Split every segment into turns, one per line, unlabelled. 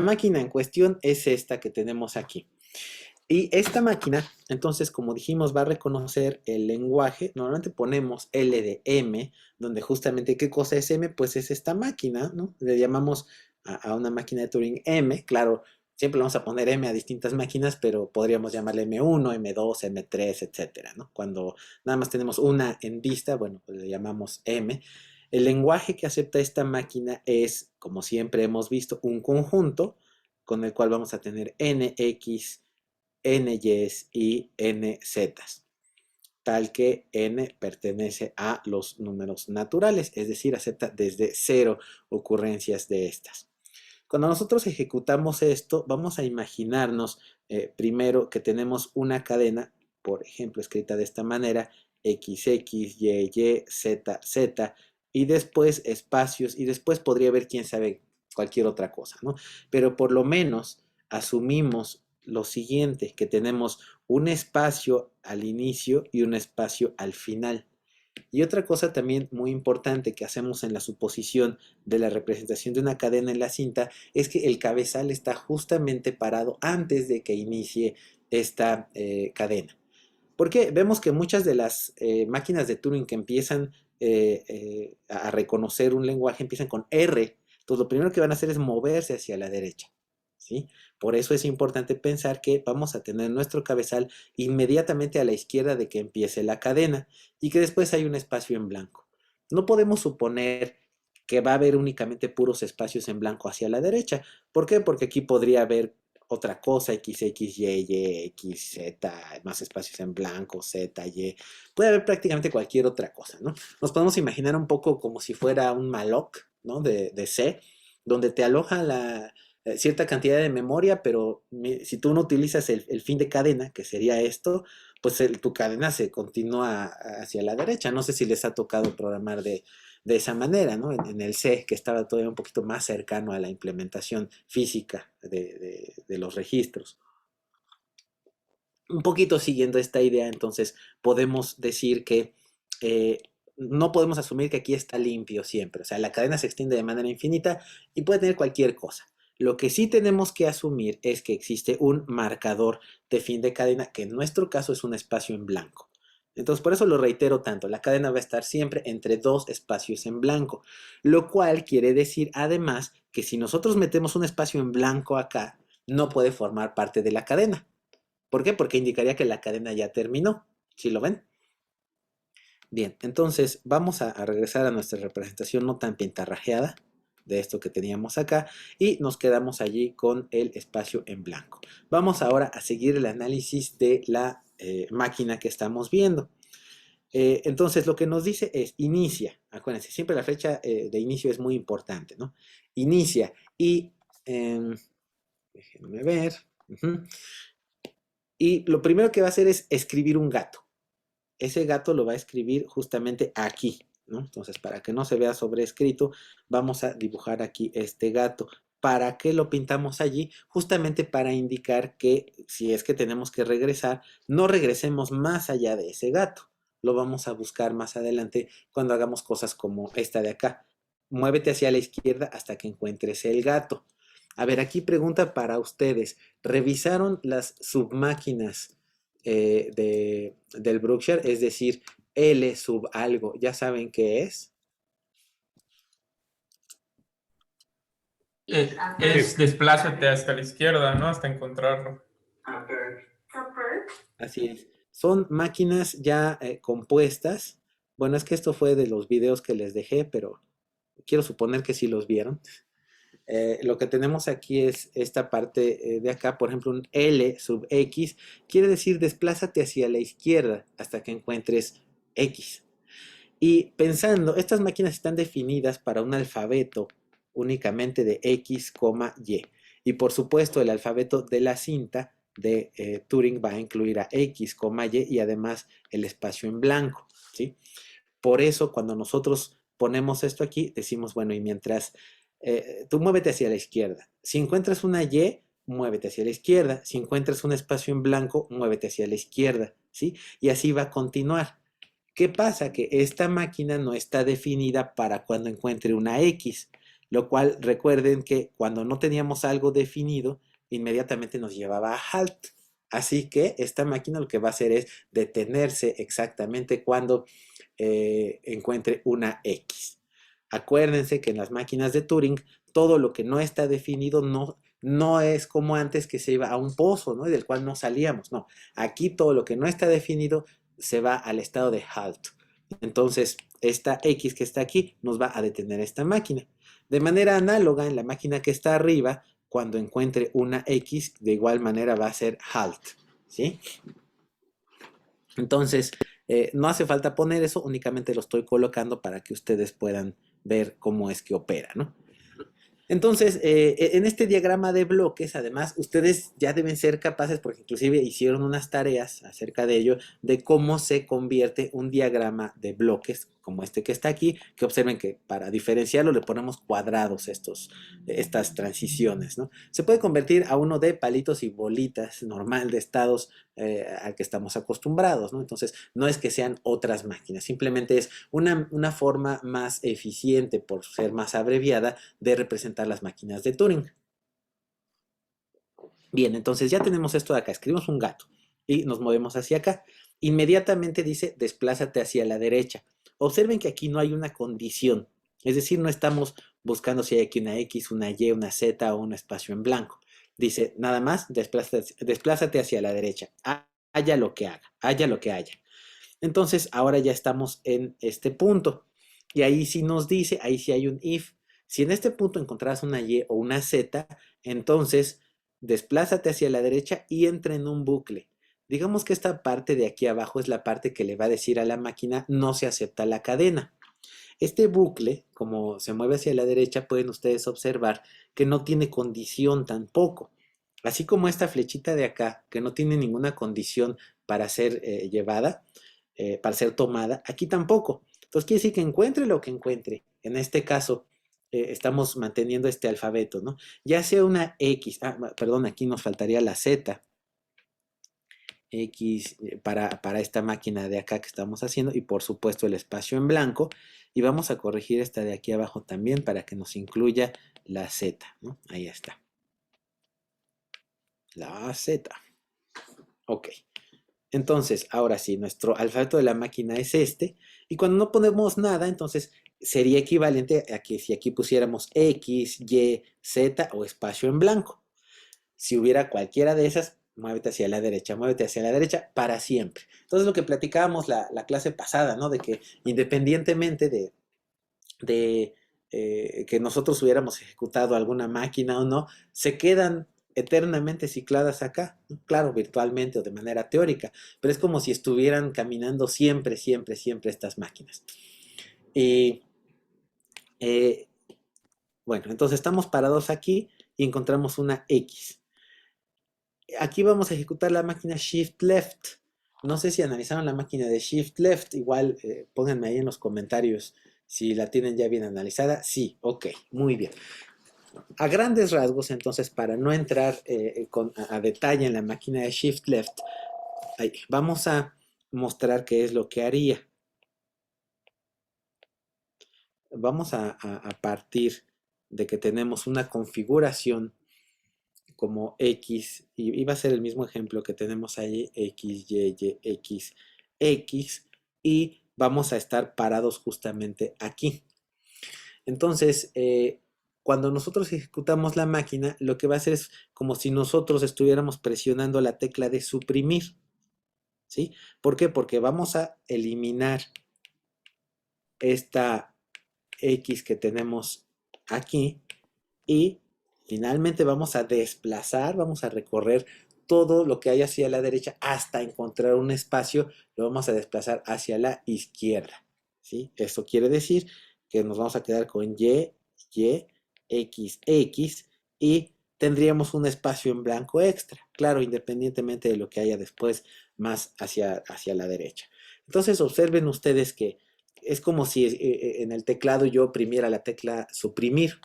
máquina en cuestión es esta que tenemos aquí. Y esta máquina, entonces, como dijimos, va a reconocer el lenguaje. Normalmente ponemos L de M, donde justamente, ¿qué cosa es M? Pues es esta máquina, ¿no? Le llamamos a una máquina de Turing M. Claro, siempre le vamos a poner M a distintas máquinas, pero podríamos llamarle M1, M2, M3, etcétera, ¿no? Cuando nada más tenemos una en vista, bueno, pues le llamamos M. El lenguaje que acepta esta máquina es, como siempre hemos visto, un conjunto con el cual vamos a tener NX, NYs y NZs, tal que n pertenece a los números naturales, es decir, acepta desde cero ocurrencias de estas. Cuando nosotros ejecutamos esto, vamos a imaginarnos primero que tenemos una cadena, por ejemplo, escrita de esta manera, XX, YY, ZZ, y después espacios, y después podría haber, quién sabe, cualquier otra cosa, ¿no? Pero por lo menos asumimos lo siguiente, que tenemos un espacio al inicio y un espacio al final. Y otra cosa también muy importante que hacemos en la suposición de la representación de una cadena en la cinta es que el cabezal está justamente parado antes de que inicie esta cadena. Porque vemos que muchas de las máquinas de Turing que empiezan a reconocer un lenguaje empiezan con R. Entonces lo primero que van a hacer es moverse hacia la derecha. ¿Sí? Por eso es importante pensar que vamos a tener nuestro cabezal inmediatamente a la izquierda de que empiece la cadena y que después hay un espacio en blanco. No podemos suponer que va a haber únicamente puros espacios en blanco hacia la derecha. ¿Por qué? Porque aquí podría haber otra cosa, X, X, Y, Y, X, Z, más espacios en blanco, Z, Y. Puede haber prácticamente cualquier otra cosa, ¿no? Nos podemos imaginar un poco como si fuera un malloc, ¿no? De C, donde te aloja cierta cantidad de memoria, pero si tú no utilizas el fin de cadena, que sería esto, pues tu cadena se continúa hacia la derecha. No sé si les ha tocado programar de esa manera, ¿no? En el C, que estaba todavía un poquito más cercano a la implementación física de los registros. Un poquito siguiendo esta idea, entonces podemos decir que no podemos asumir que aquí está limpio siempre. O sea, la cadena se extiende de manera infinita y puede tener cualquier cosa. Lo que sí tenemos que asumir es que existe un marcador de fin de cadena, que en nuestro caso es un espacio en blanco. Entonces, por eso lo reitero tanto, la cadena va a estar siempre entre dos espacios en blanco, lo cual quiere decir además que si nosotros metemos un espacio en blanco acá, no puede formar parte de la cadena. ¿Por qué? Porque indicaría que la cadena ya terminó. ¿Sí lo ven? Bien, entonces vamos a regresar a nuestra representación no tan pintarrajeada de esto que teníamos acá y nos quedamos allí con el espacio en blanco. Vamos ahora a seguir el análisis de la máquina que estamos viendo. Entonces lo que nos dice es inicia. Acuérdense, siempre la fecha de inicio es muy importante, ¿no? Inicia y déjenme ver. Y lo primero que va a hacer es escribir un gato. Ese gato lo va a escribir justamente aquí, ¿no? Entonces, para que no se vea sobrescrito, vamos a dibujar aquí este gato. ¿Para qué lo pintamos allí? Justamente para indicar que si es que tenemos que regresar, no regresemos más allá de ese gato. Lo vamos a buscar más adelante cuando hagamos cosas como esta de acá. Muévete hacia la izquierda hasta que encuentres el gato. A ver, aquí pregunta para ustedes. ¿Revisaron las submáquinas del Brookshire? Es decir, L sub algo. ¿Ya saben qué es?
Es desplázate hasta la izquierda, ¿no? Hasta encontrarlo.
Así es. Son máquinas ya compuestas. Bueno, es que esto fue de los videos que les dejé, pero quiero suponer que sí los vieron. Lo que tenemos aquí es esta parte de acá, por ejemplo, un L sub X, quiere decir desplázate hacia la izquierda hasta que encuentres X. Y pensando, estas máquinas están definidas para un alfabeto únicamente de X, Y. Y por supuesto, el alfabeto de la cinta de Turing va a incluir a X, Y y además el espacio en blanco, ¿sí? Por eso, cuando nosotros ponemos esto aquí, decimos, bueno, y mientras tú muévete hacia la izquierda. Si encuentras una Y, muévete hacia la izquierda. Si encuentras un espacio en blanco, muévete hacia la izquierda, ¿sí? Y así va a continuar. ¿Qué pasa? Que esta máquina no está definida para cuando encuentre una X, lo cual recuerden que cuando no teníamos algo definido, inmediatamente nos llevaba a halt. Así que esta máquina lo que va a hacer es detenerse exactamente cuando encuentre una X. Acuérdense que en las máquinas de Turing, todo lo que no está definido no es como antes que se iba a un pozo, ¿no? Y del cual no salíamos, no. Aquí todo lo que no está definido se va al estado de halt. Entonces, esta X que está aquí nos va a detener esta máquina. De manera análoga, en la máquina que está arriba, cuando encuentre una X, de igual manera va a ser halt, ¿sí? Entonces, no hace falta poner eso, únicamente lo estoy colocando para que ustedes puedan ver cómo es que opera, ¿no? Entonces, en este diagrama de bloques, además, ustedes ya deben ser capaces, porque inclusive hicieron unas tareas acerca de ello, de cómo se convierte un diagrama de bloques, como este que está aquí, que observen que para diferenciarlo le ponemos cuadrados estas transiciones, ¿no? Se puede convertir a uno de palitos y bolitas normal de estados al que estamos acostumbrados, ¿no? Entonces, no es que sean otras máquinas, simplemente es una forma más eficiente, por ser más abreviada, de representar las máquinas de Turing. Bien, entonces ya tenemos esto de acá. Escribimos un gato y nos movemos hacia acá. Inmediatamente dice, desplázate hacia la derecha. Observen que aquí no hay una condición. Es decir, no estamos buscando si hay aquí una X, una Y, una Z o un espacio en blanco. Dice, nada más, desplázate hacia la derecha. Haya lo que haga, haya lo que haya. Entonces, ahora ya estamos en este punto. Y ahí sí nos dice, ahí sí hay un if. Si en este punto encontrás una Y o una Z, entonces desplázate hacia la derecha y entra en un bucle. Digamos que esta parte de aquí abajo es la parte que le va a decir a la máquina no se acepta la cadena. Este bucle, como se mueve hacia la derecha, pueden ustedes observar que no tiene condición tampoco. Así como esta flechita de acá, que no tiene ninguna condición para ser llevada, para ser tomada, aquí tampoco. Entonces quiere decir que encuentre lo que encuentre. En este caso, estamos manteniendo este alfabeto, ¿no? Ya sea una X, perdón, aquí nos faltaría la Z, X para esta máquina de acá que estamos haciendo y por supuesto el espacio en blanco y vamos a corregir esta de aquí abajo también para que nos incluya la Z, ¿no? Ahí está. La Z. Ok. Entonces, ahora sí, nuestro alfabeto de la máquina es este. Y cuando no ponemos nada, entonces sería equivalente a que si aquí pusiéramos X, Y, Z o espacio en blanco. Si hubiera cualquiera de esas, muévete hacia la derecha para siempre. Entonces, lo que platicábamos la clase pasada, ¿no? De que independientemente de que nosotros hubiéramos ejecutado alguna máquina o no, se quedan eternamente cicladas acá, ¿no? Claro, virtualmente o de manera teórica, pero es como si estuvieran caminando siempre, siempre, siempre estas máquinas. Y eh, bueno, entonces estamos parados aquí y encontramos una X. Aquí vamos a ejecutar la máquina Shift Left. No sé si analizaron la máquina de Shift Left, igual pónganme ahí en los comentarios si la tienen ya bien analizada. Sí, ok, muy bien. A grandes rasgos, entonces, para no entrar a detalle en la máquina de Shift Left, vamos a mostrar qué es lo que haría. Vamos a partir de que tenemos una configuración como X, y va a ser el mismo ejemplo que tenemos ahí, X, Y, Y, X, X, y vamos a estar parados justamente aquí. Entonces, cuando nosotros ejecutamos la máquina, lo que va a hacer es como si nosotros estuviéramos presionando la tecla de suprimir, ¿sí? ¿Por qué? Porque vamos a eliminar esta X que tenemos aquí y finalmente vamos a desplazar, vamos a recorrer todo lo que hay hacia la derecha hasta encontrar un espacio, lo vamos a desplazar hacia la izquierda, ¿sí? Eso quiere decir que nos vamos a quedar con Y, Y, X, X y tendríamos un espacio en blanco extra, claro, independientemente de lo que haya después más hacia la derecha. Entonces observen ustedes que es como si en el teclado yo oprimiera la tecla suprimir,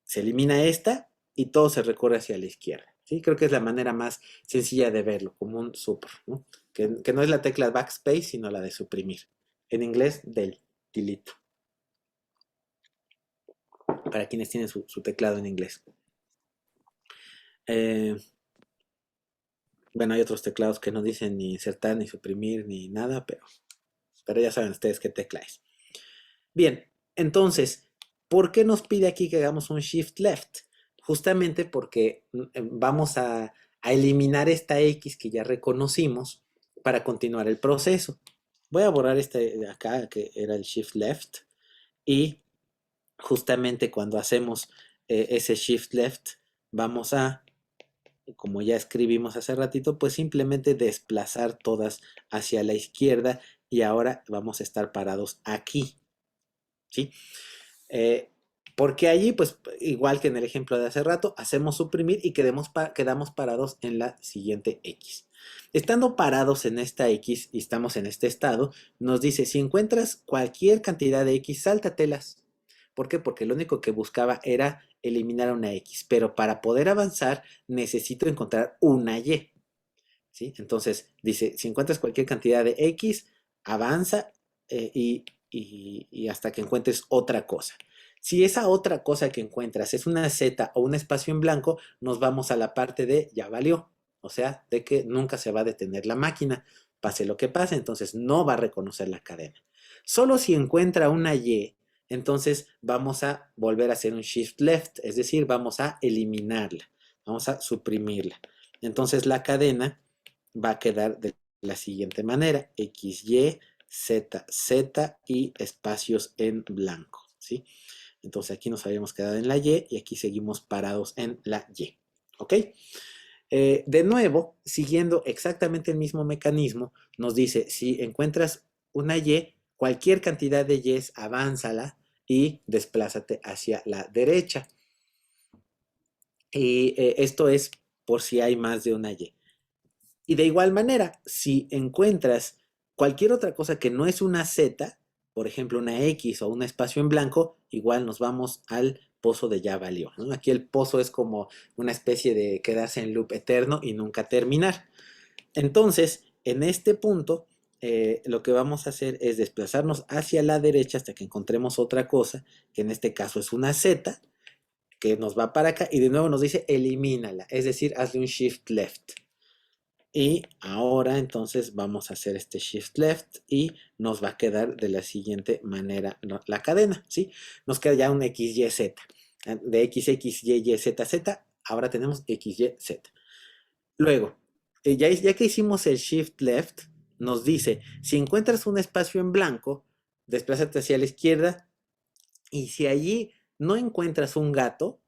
se elimina esta y todo se recorre hacia la izquierda. ¿Sí? Creo que es la manera más sencilla de verlo, como un super, ¿no? Que no es la tecla backspace, sino la de suprimir. En inglés, delete. para quienes tienen su teclado en inglés. Eh, bueno, hay otros teclados que no dicen ni insertar, ni suprimir, ni nada, pero ya saben ustedes qué tecla es. Bien, entonces, ¿por qué nos pide aquí que hagamos un shift left? Justamente porque vamos a eliminar esta X que ya reconocimos para continuar el proceso. Voy a borrar este de acá, que era el shift left, y justamente cuando hacemos ese shift left, vamos a, como ya escribimos hace ratito, pues simplemente desplazar todas hacia la izquierda y ahora vamos a estar parados aquí, ¿sí? Porque allí, pues igual que en el ejemplo de hace rato, hacemos suprimir y quedamos parados en la siguiente X. Estando parados en esta X y estamos en este estado, nos dice, si encuentras cualquier cantidad de X, sáltatelas. ¿Por qué? Porque lo único que buscaba era eliminar una X, pero para poder avanzar necesito encontrar una Y, ¿sí? Entonces dice, si encuentras cualquier cantidad de X, avanza y hasta que encuentres otra cosa. Si esa otra cosa que encuentras es una Z o un espacio en blanco, nos vamos a la parte de ya valió, o sea, de que nunca se va a detener la máquina, pase lo que pase, entonces no va a reconocer la cadena. Solo si encuentra una Y, entonces vamos a volver a hacer un shift left, es decir, vamos a eliminarla, vamos a suprimirla. Entonces la cadena va a quedar de la siguiente manera, X, Y, Z, Z y espacios en blanco, ¿sí? Entonces aquí nos habíamos quedado en la Y aquí seguimos parados en la Y, ¿ok? De nuevo, siguiendo exactamente el mismo mecanismo, nos dice, si encuentras una Y, cualquier cantidad de Y's, avánzala y desplázate hacia la derecha. Y esto es por si hay más de una Y. Y de igual manera, si encuentras cualquier otra cosa que no es una Z, por ejemplo una X o un espacio en blanco, igual nos vamos al pozo de ya valió, ¿no? Aquí el pozo es como una especie de quedarse en loop eterno y nunca terminar. Entonces, en este punto, lo que vamos a hacer es desplazarnos hacia la derecha hasta que encontremos otra cosa, que en este caso es una Z, que nos va para acá y de nuevo nos dice elimínala, es decir, hazle un shift left. Y ahora entonces vamos a hacer este shift left y nos va a quedar de la siguiente manera la cadena, ¿sí? Nos queda ya un XYZ. De XXYYZZ, ahora tenemos XYZ. Luego, ya que hicimos el shift left, nos dice, si encuentras un espacio en blanco, desplázate hacia la izquierda y si allí no encuentras un gato,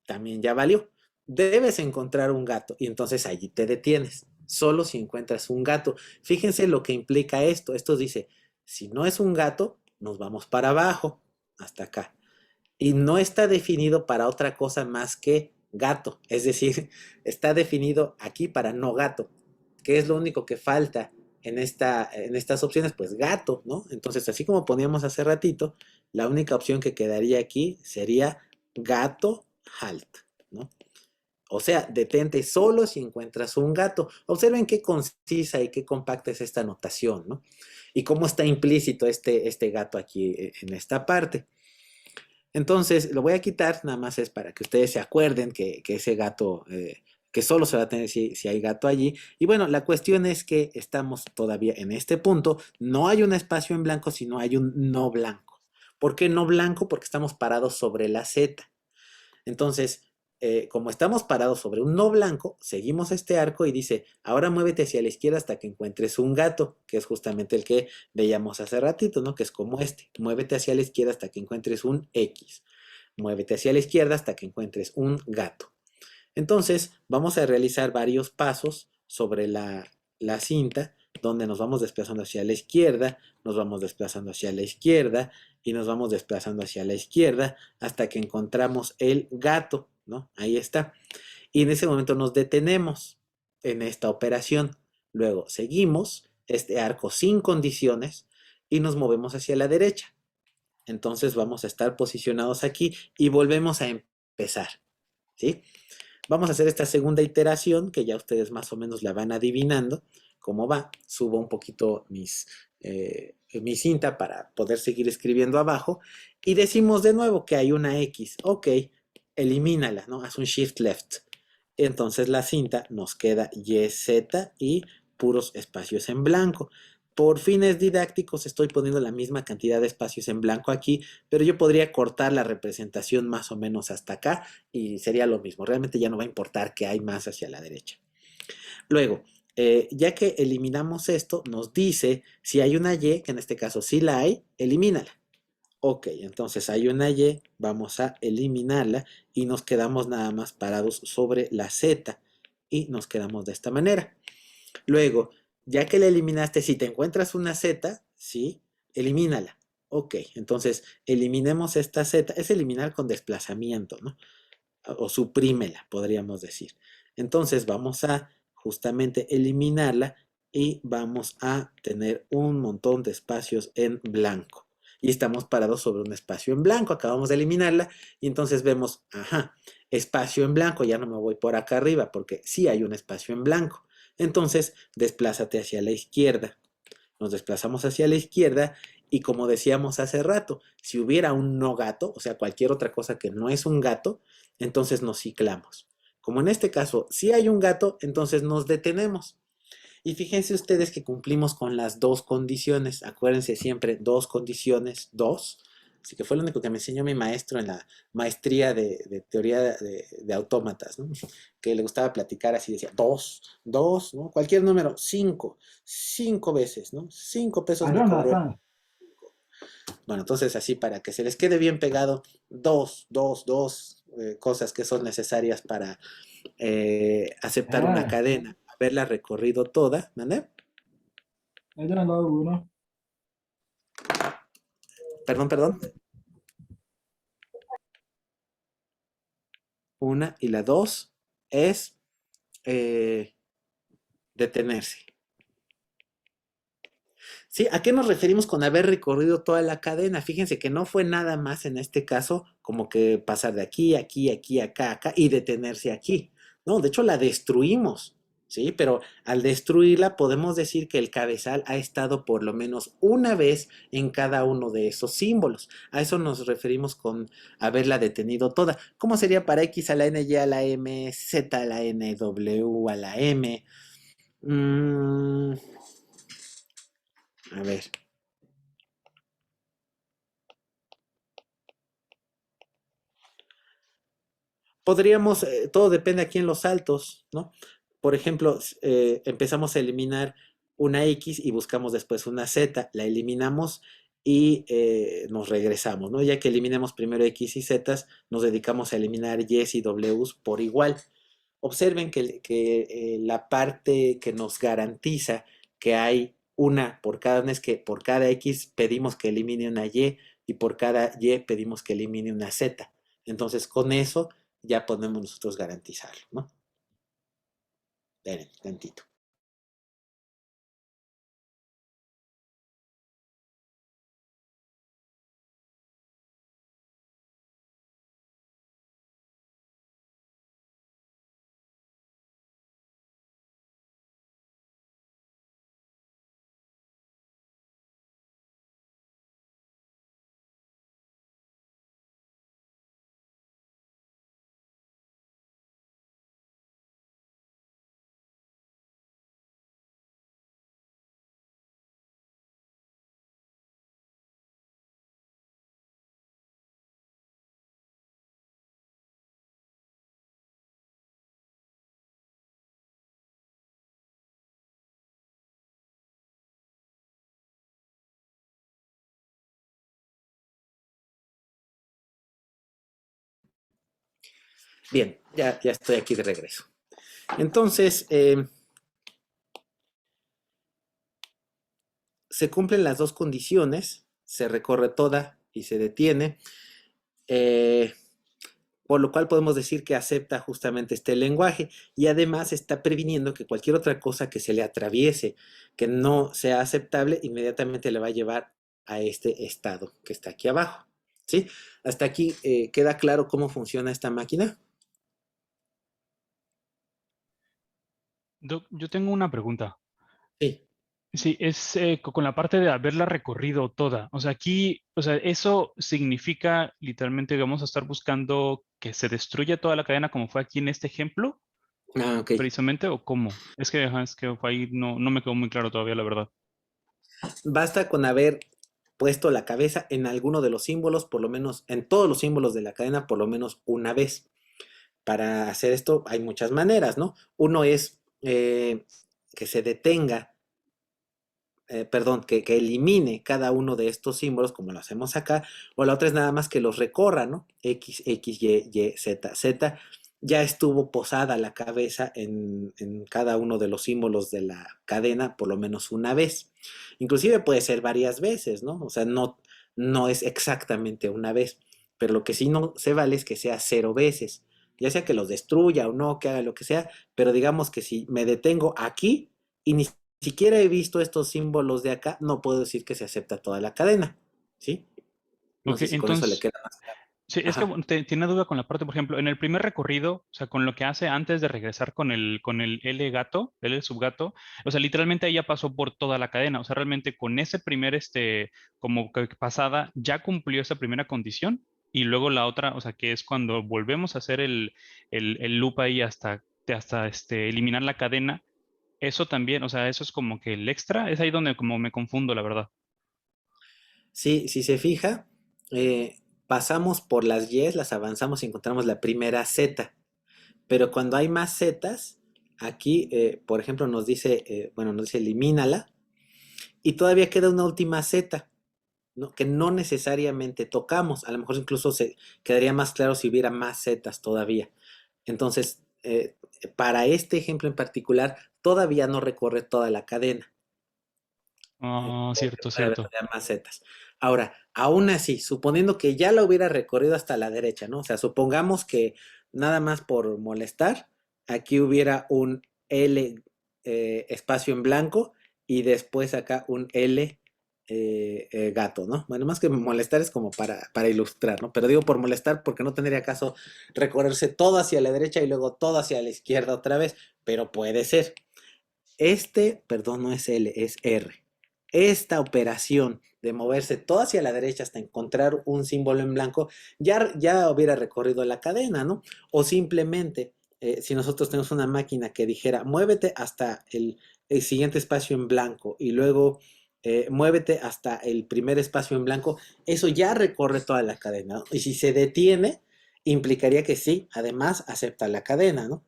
también ya valió. Debes encontrar un gato y entonces allí te detienes. Solo si encuentras un gato. Fíjense lo que implica esto. Esto dice, si no es un gato, nos vamos para abajo, hasta acá. Y no está definido para otra cosa más que gato. Es decir, está definido aquí para no gato. ¿Qué es lo único que falta en estas opciones? Pues gato, ¿no? Entonces, así como poníamos hace ratito, la única opción que quedaría aquí sería gato halt, ¿no? O sea, detente solo si encuentras un gato. Observen qué concisa y qué compacta es esta notación, ¿no? Y cómo está implícito este gato aquí en esta parte. Entonces, lo voy a quitar, nada más es para que ustedes se acuerden que ese gato, que solo se va a tener si hay gato allí. Y bueno, la cuestión es que estamos todavía en este punto. No hay un espacio en blanco, sino hay un no blanco. ¿Por qué no blanco? Porque estamos parados sobre la Z. Entonces, como estamos parados sobre un no blanco, seguimos este arco y dice, ahora muévete hacia la izquierda hasta que encuentres un gato, que es justamente el que veíamos hace ratito, ¿no? Que es como este. Muévete hacia la izquierda hasta que encuentres un X. Muévete hacia la izquierda hasta que encuentres un gato. Entonces, vamos a realizar varios pasos sobre la cinta, donde nos vamos desplazando hacia la izquierda, nos vamos desplazando hacia la izquierda y nos vamos desplazando hacia la izquierda hasta que encontramos el gato, ¿no? Ahí está. Y en ese momento nos detenemos en esta operación. Luego seguimos este arco sin condiciones y nos movemos hacia la derecha. Entonces vamos a estar posicionados aquí y volvemos a empezar, ¿sí? Vamos a hacer esta segunda iteración que ya ustedes más o menos la van adivinando cómo va. Subo un poquito mi cinta para poder seguir escribiendo abajo y decimos de nuevo que hay una X. Ok, elimínala, ¿no? Haz un shift left. Entonces la cinta nos queda YZ y puros espacios en blanco. Por fines didácticos estoy poniendo la misma cantidad de espacios en blanco aquí, pero yo podría cortar la representación más o menos hasta acá y sería lo mismo. Realmente ya no va a importar que hay más hacia la derecha. Luego, ya que eliminamos esto, nos dice si hay una Y, que en este caso sí la hay, elimínala. Ok, entonces hay una Y, vamos a eliminarla y nos quedamos nada más parados sobre la Z y nos quedamos de esta manera. Luego, ya que la eliminaste, si te encuentras una Z, ¿sí? Elimínala. Ok, entonces eliminemos esta Z, es eliminar con desplazamiento, ¿no? O suprímela, podríamos decir. Entonces vamos a justamente eliminarla y vamos a tener un montón de espacios en blanco. Y estamos parados sobre un espacio en blanco, acabamos de eliminarla y entonces vemos, ajá, espacio en blanco, ya no me voy por acá arriba porque sí hay un espacio en blanco. Entonces, desplázate hacia la izquierda. Nos desplazamos hacia la izquierda y como decíamos hace rato, si hubiera un no gato, o sea, cualquier otra cosa que no es un gato, entonces nos ciclamos. Como en este caso sí hay un gato, entonces nos detenemos. Y fíjense ustedes que cumplimos con las dos condiciones. Acuérdense siempre, dos condiciones, dos. Así que fue lo único que me enseñó mi maestro en la maestría de teoría de autómatas, ¿no? Que le gustaba platicar así, decía, dos, dos, ¿no? Cualquier número, cinco, cinco veces, ¿no? 5 pesos me cobró. Bueno, entonces así para que se les quede bien pegado, dos cosas que son necesarias para aceptar una cadena, haberla recorrido toda, ¿vale? Perdón, perdón. Una y la dos es eh, detenerse. ¿Sí? ¿A qué nos referimos con haber recorrido toda la cadena? Fíjense que no fue nada más en este caso como que pasar de aquí, aquí, aquí, acá, acá y detenerse aquí. No, de hecho la destruimos, ¿sí? Pero al destruirla podemos decir que el cabezal ha estado por lo menos una vez en cada uno de esos símbolos. A eso nos referimos con haberla detenido toda. ¿Cómo sería para X a la N, Y a la M, Z a la N, W a la M? Mm, a ver. Podríamos, todo depende aquí en los saltos, ¿no? Por ejemplo, empezamos a eliminar una X y buscamos después una Z, la eliminamos y nos regresamos, ¿no? Ya que eliminemos primero X y Z, nos dedicamos a eliminar Y y W por igual. Observen que la parte que nos garantiza que hay una por cada una es que por cada X pedimos que elimine una y por cada Y pedimos que elimine una Z. Entonces, con eso ya podemos nosotros garantizarlo, ¿no? Esperen, tantito. Bien, ya estoy aquí de regreso. Entonces, se cumplen las dos condiciones, se recorre toda y se detiene, eh, por lo cual podemos decir que acepta justamente este lenguaje y además está previniendo que cualquier otra cosa que se le atraviese, que no sea aceptable, inmediatamente le va a llevar a este estado que está aquí abajo. ¿Sí? Hasta aquí queda claro cómo funciona esta máquina.
Doc, yo tengo una pregunta.
Sí.
Sí, es con la parte de haberla recorrido toda. O sea, aquí, o sea, eso significa literalmente que vamos a estar buscando que se destruya toda la cadena como fue aquí en este ejemplo,
Ah, ok.
precisamente, o cómo. Es que, ajá, es que ahí no me quedó muy claro todavía, la verdad.
Basta con haber puesto la cabeza en alguno de los símbolos, por lo menos en todos los símbolos de la cadena, por lo menos una vez. Para hacer esto hay muchas maneras, ¿no? Uno es que se detenga, perdón, que elimine cada uno de estos símbolos, como lo hacemos acá, o la otra es nada más que los recorra, ¿no? X, X, Y, Z, Z. Ya estuvo posada la cabeza en cada uno de los símbolos de la cadena por lo menos una vez. Inclusive puede ser varias veces, ¿no? O sea, no es exactamente una vez, pero lo que sí no se vale es que sea 0 veces, ya sea que los destruya o no, que haga lo que sea, pero digamos que si me detengo aquí y ni siquiera he visto estos símbolos de acá, no puedo decir que se acepta toda la cadena, ¿sí? No
Ok,
sé si con eso le
entonces,
queda más claro.
sí, es que
Ajá.
bueno, tiene duda con la parte, por ejemplo, en el primer recorrido, o sea, con lo que hace antes de regresar con el L gato, L subgato, o sea, literalmente ella pasó por toda la cadena, o sea, realmente con ese primer, como que pasada, ya cumplió esa primera condición, y luego la otra, o sea, que es cuando volvemos a hacer el loop ahí hasta eliminar la cadena, eso también, o sea, eso es como que el extra, es ahí donde como me confundo, la verdad.
Sí, si se fija, pasamos por las Y's, las avanzamos y encontramos la primera Z. Pero cuando hay más Z's, aquí, por ejemplo, nos dice, bueno, nos dice elimínala. Y todavía queda una última Z, ¿no? Que no necesariamente tocamos. A lo mejor incluso se quedaría más claro si hubiera más Zetas todavía. Entonces, para este ejemplo en particular, todavía no recorre toda la cadena.
Ah,
Porque
cierto,
puede haber
cierto.
todavía más Zetas. Ahora, aún así, suponiendo que ya la hubiera recorrido hasta la derecha, ¿no? O sea, supongamos que nada más por molestar, aquí hubiera un L espacio en blanco y después acá un L gato, ¿no? Bueno, más que molestar es como para ilustrar, ¿no? Pero digo por molestar porque no tendría caso recorrerse todo hacia la derecha y luego todo hacia la izquierda otra vez, pero puede ser. Perdón, no es L, es R. Esta operación de moverse todo hacia la derecha hasta encontrar un símbolo en blanco, ya hubiera recorrido la cadena, ¿no? O simplemente, si nosotros tenemos una máquina que dijera, muévete hasta el siguiente espacio en blanco y luego muévete hasta el primer espacio en blanco, eso ya recorre toda la cadena, ¿no? Y si se detiene, implicaría que sí, además acepta la cadena, ¿no?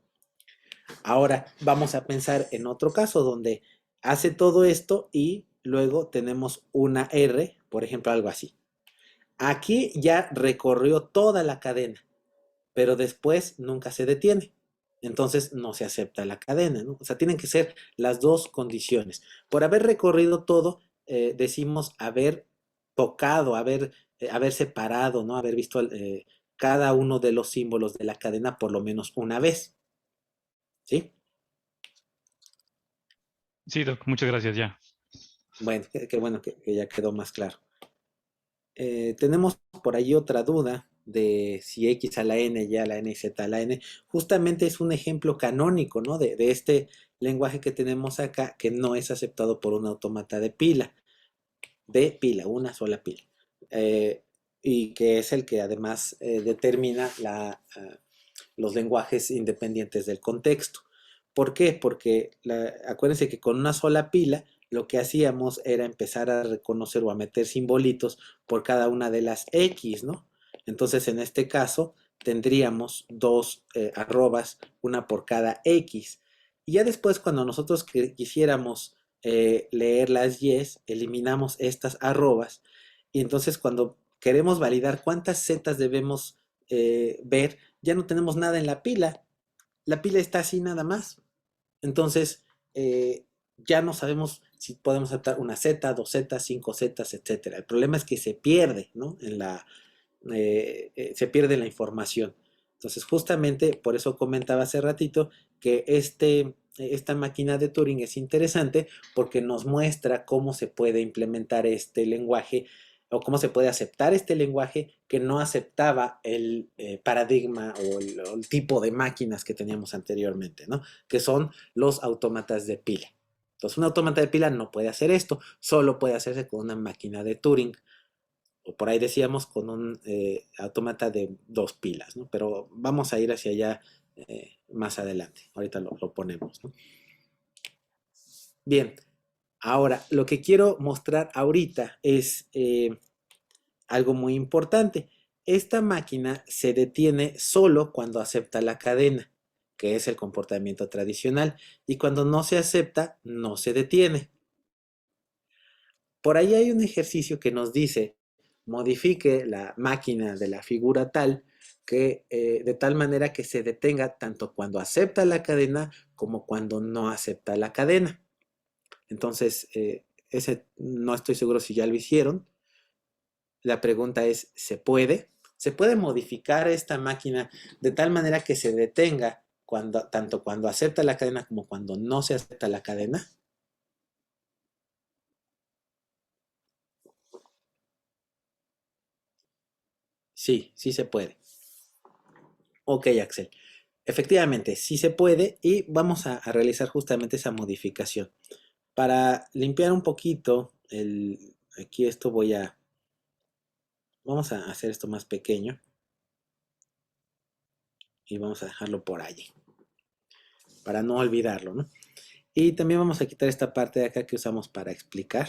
Ahora vamos a pensar en otro caso donde hace todo esto y luego tenemos una R, por ejemplo, algo así. Aquí ya recorrió toda la cadena, pero después nunca se detiene. Entonces no se acepta la cadena, ¿no? O sea, tienen que ser las dos condiciones. Por haber recorrido todo, decimos haber tocado, haber separado, ¿no? Haber visto cada uno de los símbolos de la cadena por lo menos una vez, ¿sí?
Sí, Doc, muchas gracias, ya.
Bueno, qué bueno que ya quedó más claro. Tenemos por ahí otra duda de si X a la N, Y a la N y Z a la N. Justamente es un ejemplo canónico, ¿no? De este lenguaje que tenemos acá que no es aceptado por un autómata de pila, una sola pila. Eh, y que es el que además determina los lenguajes independientes del contexto. ¿Por qué? Porque acuérdense que con una sola pila lo que hacíamos era empezar a reconocer o a meter simbolitos por cada una de las X, ¿no? Entonces, en este caso, tendríamos dos arrobas, una por cada X. Y ya después, cuando nosotros quisiéramos leer las Y's, eliminamos estas arrobas. Y entonces, cuando queremos validar cuántas Zetas debemos ver, ya no tenemos nada en la pila está así nada más. Entonces, ya no sabemos si podemos aceptar una Z, dos Z, cinco Z, etcétera. El problema es que se pierde, ¿no? Se pierde la información. Entonces, justamente por eso comentaba hace ratito que esta máquina de Turing es interesante porque nos muestra cómo se puede implementar este lenguaje o cómo se puede aceptar este lenguaje que no aceptaba el paradigma o el tipo de máquinas que teníamos anteriormente, ¿no? Que son los autómatas de pila. Entonces, un autómata de pila no puede hacer esto, solo puede hacerse con una máquina de Turing. O por ahí decíamos con un autómata de 2 pilas, ¿no? Pero vamos a ir hacia allá más adelante. Ahorita lo ponemos, ¿no? Bien, ahora lo que quiero mostrar ahorita es algo muy importante. Esta máquina se detiene solo cuando acepta la cadena, que es el comportamiento tradicional, y cuando no se acepta, no se detiene. Por ahí hay un ejercicio que nos dice, modifique la máquina de la figura tal que de tal manera que se detenga tanto cuando acepta la cadena como cuando no acepta la cadena. Entonces, ese no estoy seguro si ya lo hicieron. La pregunta es, ¿se puede? ¿Se puede modificar esta máquina de tal manera que se detenga tanto cuando acepta la cadena como cuando no se acepta la cadena? Sí, sí se puede. Ok, Axel. Efectivamente, sí se puede y vamos a realizar justamente esa modificación. Para limpiar un poquito, aquí esto vamos a hacer esto más pequeño y vamos a dejarlo por allí, para no olvidarlo, ¿no? Y también vamos a quitar esta parte de acá que usamos para explicar.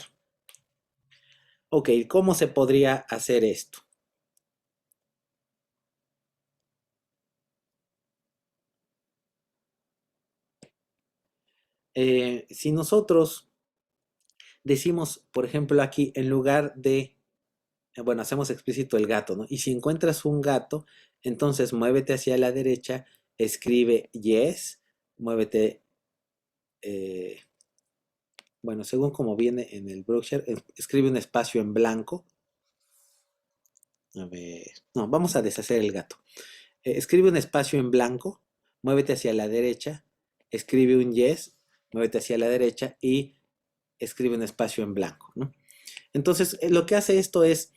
Ok, ¿cómo se podría hacer esto? Si nosotros decimos, por ejemplo, aquí, en lugar de, bueno, hacemos explícito el gato, ¿no? Y si encuentras un gato, entonces muévete hacia la derecha, escribe yes, muévete, bueno, según como viene en el browser, escribe un espacio en blanco. A ver, no, vamos a deshacer el gato. Escribe un espacio en blanco, muévete hacia la derecha, escribe un yes, muévete hacia la derecha y escribe un espacio en blanco, ¿no? Entonces, lo que hace esto es,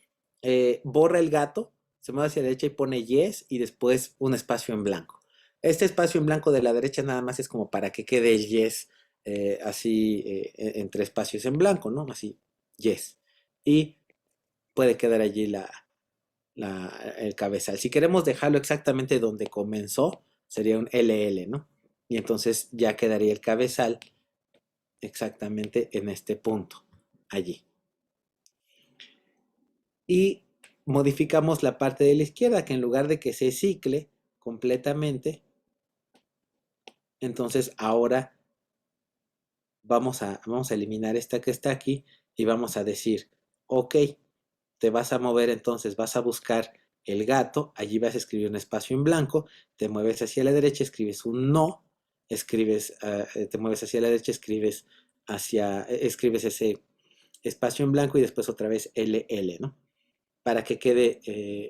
borra el gato, se mueve hacia la derecha y pone yes y después un espacio en blanco. Este espacio en blanco de la derecha nada más es como para que quede el yes así entre espacios en blanco, ¿no? Así, yes. Y puede quedar allí el cabezal. Si queremos dejarlo exactamente donde comenzó, sería un LL, ¿no? Y entonces ya quedaría el cabezal exactamente en este punto, allí. Y modificamos la parte de la izquierda, que en lugar de que se cicle completamente, entonces ahora vamos a eliminar esta que está aquí y vamos a decir, ok, te vas a mover entonces, vas a buscar el gato, allí vas a escribir un espacio en blanco, te mueves hacia la derecha, escribes un no, te mueves hacia la derecha, escribes ese espacio en blanco y después otra vez LL, ¿no? Para que quede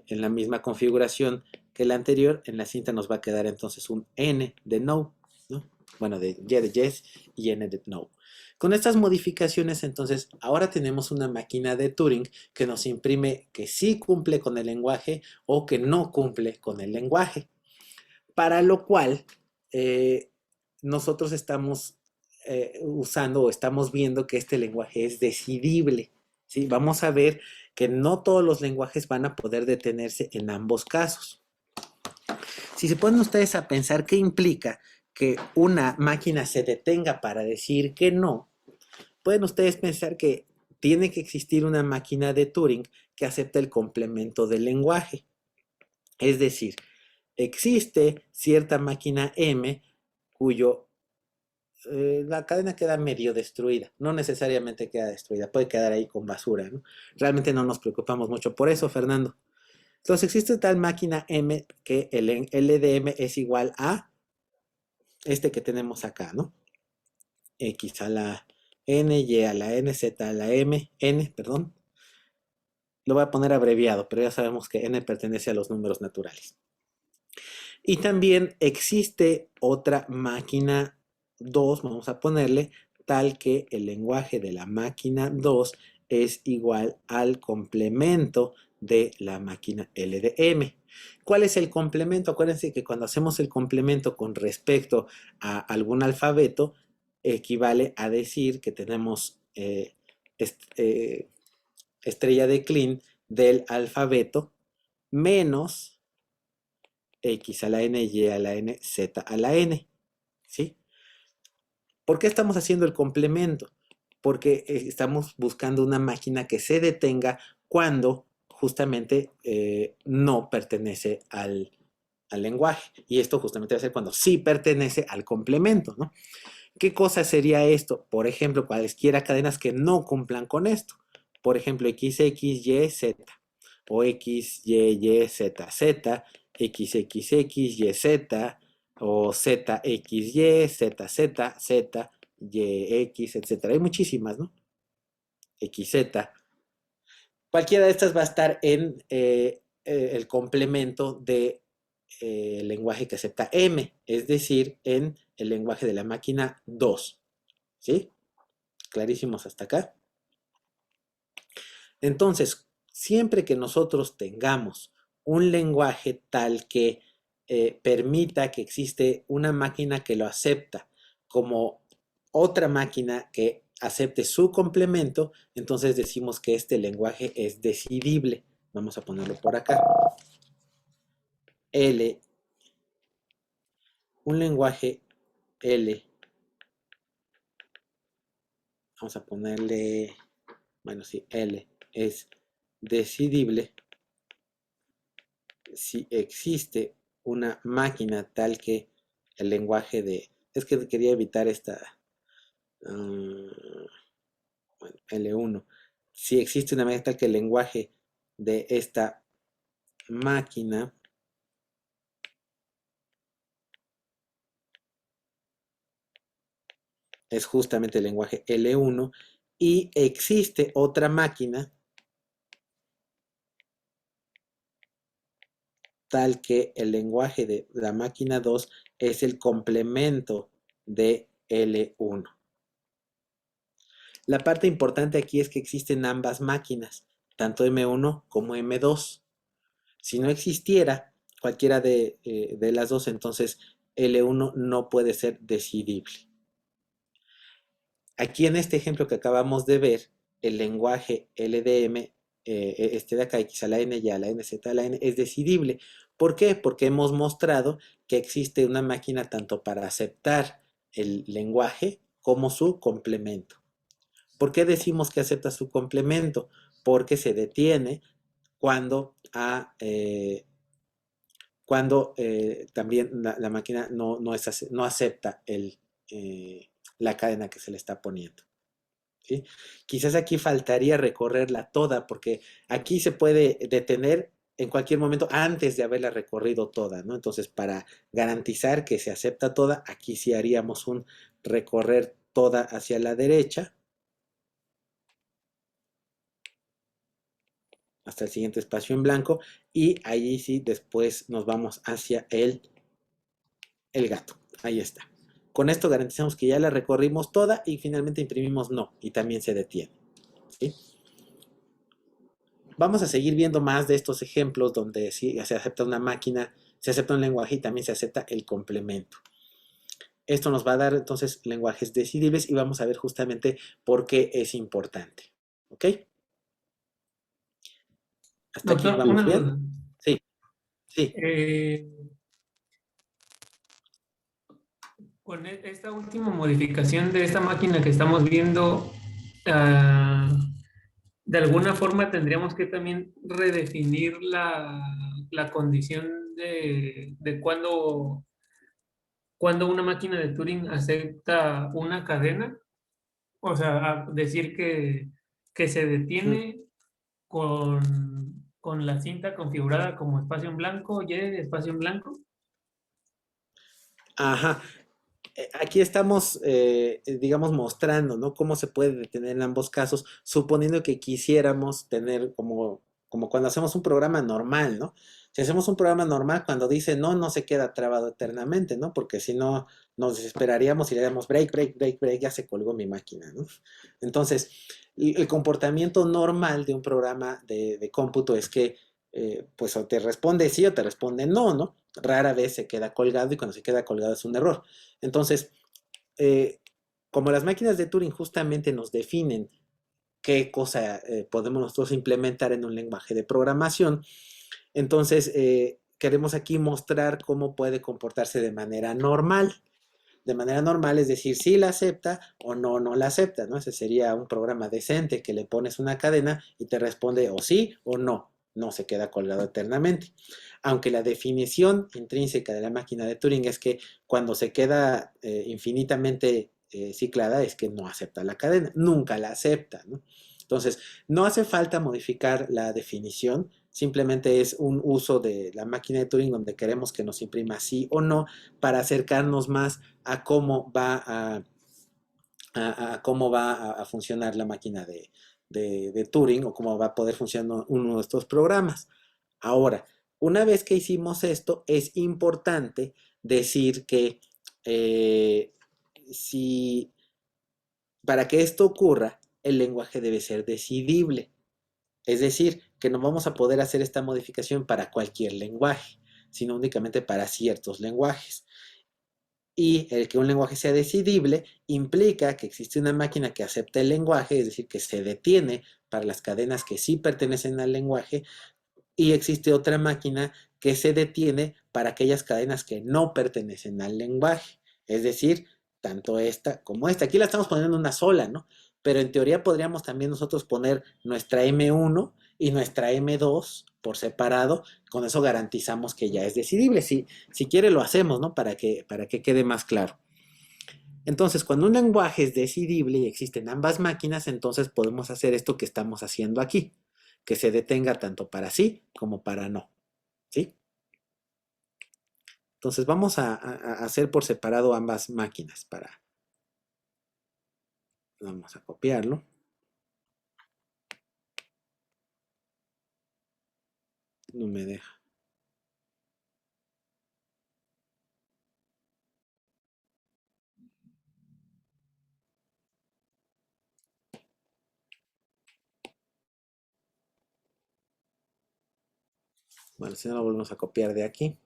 en la misma configuración que la anterior, en la cinta nos va a quedar entonces un N de no, ¿no? Bueno, de Y de yes y N de no. Con estas modificaciones, entonces, ahora tenemos una máquina de Turing que nos imprime que sí cumple con el lenguaje o que no cumple con el lenguaje. Para lo cual, nosotros estamos usando o estamos viendo que este lenguaje es decidible, ¿sí? Vamos a ver que no todos los lenguajes van a poder detenerse en ambos casos. Si se ponen ustedes a pensar qué implica que una máquina se detenga para decir que no, pueden ustedes pensar que tiene que existir una máquina de Turing que acepte el complemento del lenguaje. Es decir, existe cierta máquina M cuyo la cadena queda medio destruida, no necesariamente queda destruida, puede quedar ahí con basura, ¿no? Realmente no nos preocupamos mucho por eso, Fernando. Entonces existe tal máquina M que el LDM es igual a este que tenemos acá, ¿no? X a la N, Y a la N, Z a la M, N, perdón. Lo voy a poner abreviado, pero ya sabemos que N pertenece a los números naturales. Y también existe otra máquina 2, vamos a ponerle, tal que el lenguaje de la máquina 2 es igual al complemento de la máquina LDM. ¿Cuál es el complemento? Acuérdense que cuando hacemos el complemento con respecto a algún alfabeto, equivale a decir que tenemos estrella de Kleene del alfabeto menos X a la N, Y a la N, Z a la N, ¿sí? ¿Por qué estamos haciendo el complemento? Porque estamos buscando una máquina que se detenga cuando justamente no pertenece al lenguaje. Y esto justamente va a ser cuando sí pertenece al complemento, ¿no? ¿Qué cosa sería esto? Por ejemplo, cualesquiera cadenas que no cumplan con esto. Por ejemplo, X, X, Y, Z. O X, Y, Y, Z, Z. X, X, X, Y, Z. O Z, X, Y, Z, Z, Z, Y, X, etcétera. Hay muchísimas, ¿no? X, Z. Cualquiera de estas va a estar en el complemento de lenguaje que acepta M, es decir, en el lenguaje de la máquina 2. ¿Sí? Clarísimos hasta acá. Entonces, siempre que nosotros tengamos un lenguaje tal que permita que existe una máquina que lo acepta como otra máquina que acepte su complemento, entonces decimos que este lenguaje es decidible. Vamos a ponerlo por acá. L, un lenguaje L, vamos a ponerle, bueno, sí, L es decidible si existe una máquina tal que el lenguaje de... Es que quería evitar esta... bueno, L1. Si existe una máquina tal que el lenguaje de esta máquina es justamente el lenguaje L1 y existe otra máquina tal que el lenguaje de la máquina 2 es el complemento de L1. La parte importante aquí es que existen ambas máquinas, tanto M1 como M2. Si no existiera cualquiera de las dos, entonces L1 no puede ser decidible. Aquí en este ejemplo que acabamos de ver, el lenguaje LDM, este de acá, X a la N, Y a la N, Z a la N, es decidible. ¿Por qué? Porque hemos mostrado que existe una máquina tanto para aceptar el lenguaje como su complemento. ¿Por qué decimos que acepta su complemento? Porque se detiene cuando, también la máquina no acepta la cadena que se le está poniendo. ¿Sí? Quizás aquí faltaría recorrerla toda, porque aquí se puede detener en cualquier momento antes de haberla recorrido toda, ¿no? Entonces, para garantizar que se acepta toda, aquí sí haríamos un recorrer toda hacia la derecha, hasta el siguiente espacio en blanco, y ahí sí después nos vamos hacia el gato. Ahí está. Con esto garantizamos que ya la recorrimos toda y finalmente imprimimos no, y también se detiene. ¿Sí? Vamos a seguir viendo más de estos ejemplos donde sí se acepta una máquina, se acepta un lenguaje y también se acepta el complemento. Esto nos va a dar entonces lenguajes decidibles y vamos a ver justamente por qué es importante. ¿Ok? ¿Hasta aquí
Doctor,
vamos
una
bien?
duda.
Sí, sí.
Con esta última modificación de esta máquina que estamos viendo, de alguna forma tendríamos que también redefinir la condición de cuando una máquina de Turing acepta una cadena. O sea, decir que se detiene con la cinta configurada como espacio en blanco, Y, espacio en blanco.
Ajá. Aquí estamos, digamos, mostrando, ¿no? Cómo se puede detener en ambos casos, suponiendo que quisiéramos tener como cuando hacemos un programa normal, ¿no? Si hacemos un programa normal, cuando dice no, no se queda trabado eternamente, ¿no? Porque si no, nos desesperaríamos y le damos break, break, break, break, ya se colgó mi máquina, ¿no? Entonces, el comportamiento normal de un programa de cómputo es que, pues, o te responde sí o te responde no, ¿no? Rara vez se queda colgado y cuando se queda colgado es un error. Entonces, como las máquinas de Turing justamente nos definen qué cosa podemos nosotros implementar en un lenguaje de programación, entonces queremos aquí mostrar cómo puede comportarse de manera normal. De manera normal, es decir, si la acepta o no, no la acepta, ¿no? Ese sería un programa decente que le pones una cadena y te responde o sí o no, no se queda colgado eternamente. Aunque la definición intrínseca de la máquina de Turing es que cuando se queda infinitamente ciclada es que no acepta la cadena, nunca la acepta, ¿no? Entonces, no hace falta modificar la definición, simplemente es un uso de la máquina de Turing donde queremos que nos imprima sí o no para acercarnos más a cómo va a funcionar la máquina de Turing o cómo va a poder funcionar uno de estos programas. Ahora, una vez que hicimos esto, es importante decir que si para que esto ocurra, el lenguaje debe ser decidible. Es decir, que no vamos a poder hacer esta modificación para cualquier lenguaje, sino únicamente para ciertos lenguajes. Y el que un lenguaje sea decidible implica que existe una máquina que acepta el lenguaje, es decir, que se detiene para las cadenas que sí pertenecen al lenguaje, y existe otra máquina que se detiene para aquellas cadenas que no pertenecen al lenguaje. Es decir, tanto esta como esta. Aquí la estamos poniendo en una sola, ¿no? Pero en teoría podríamos también nosotros poner nuestra M1 y nuestra M2 por separado. Con eso garantizamos que ya es decidible. Si quiere lo hacemos, ¿no? Para que quede más claro. Entonces, cuando un lenguaje es decidible y existen ambas máquinas, entonces podemos hacer esto que estamos haciendo aquí, que se detenga tanto para sí como para no, ¿sí? Entonces vamos a hacer por separado ambas máquinas vamos a copiarlo. No me deja. Bueno, si no lo volvemos a copiar de aquí.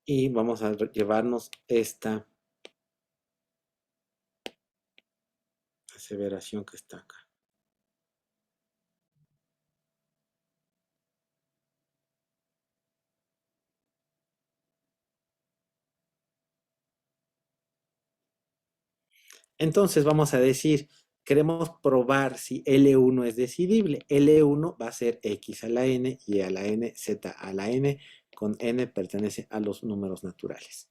Y vamos a llevarnos esta aseveración que está acá. Entonces vamos a decir, queremos probar si L1 es decidible. L1 va a ser X a la N, Y a la N, Z a la N, con N pertenece a los números naturales.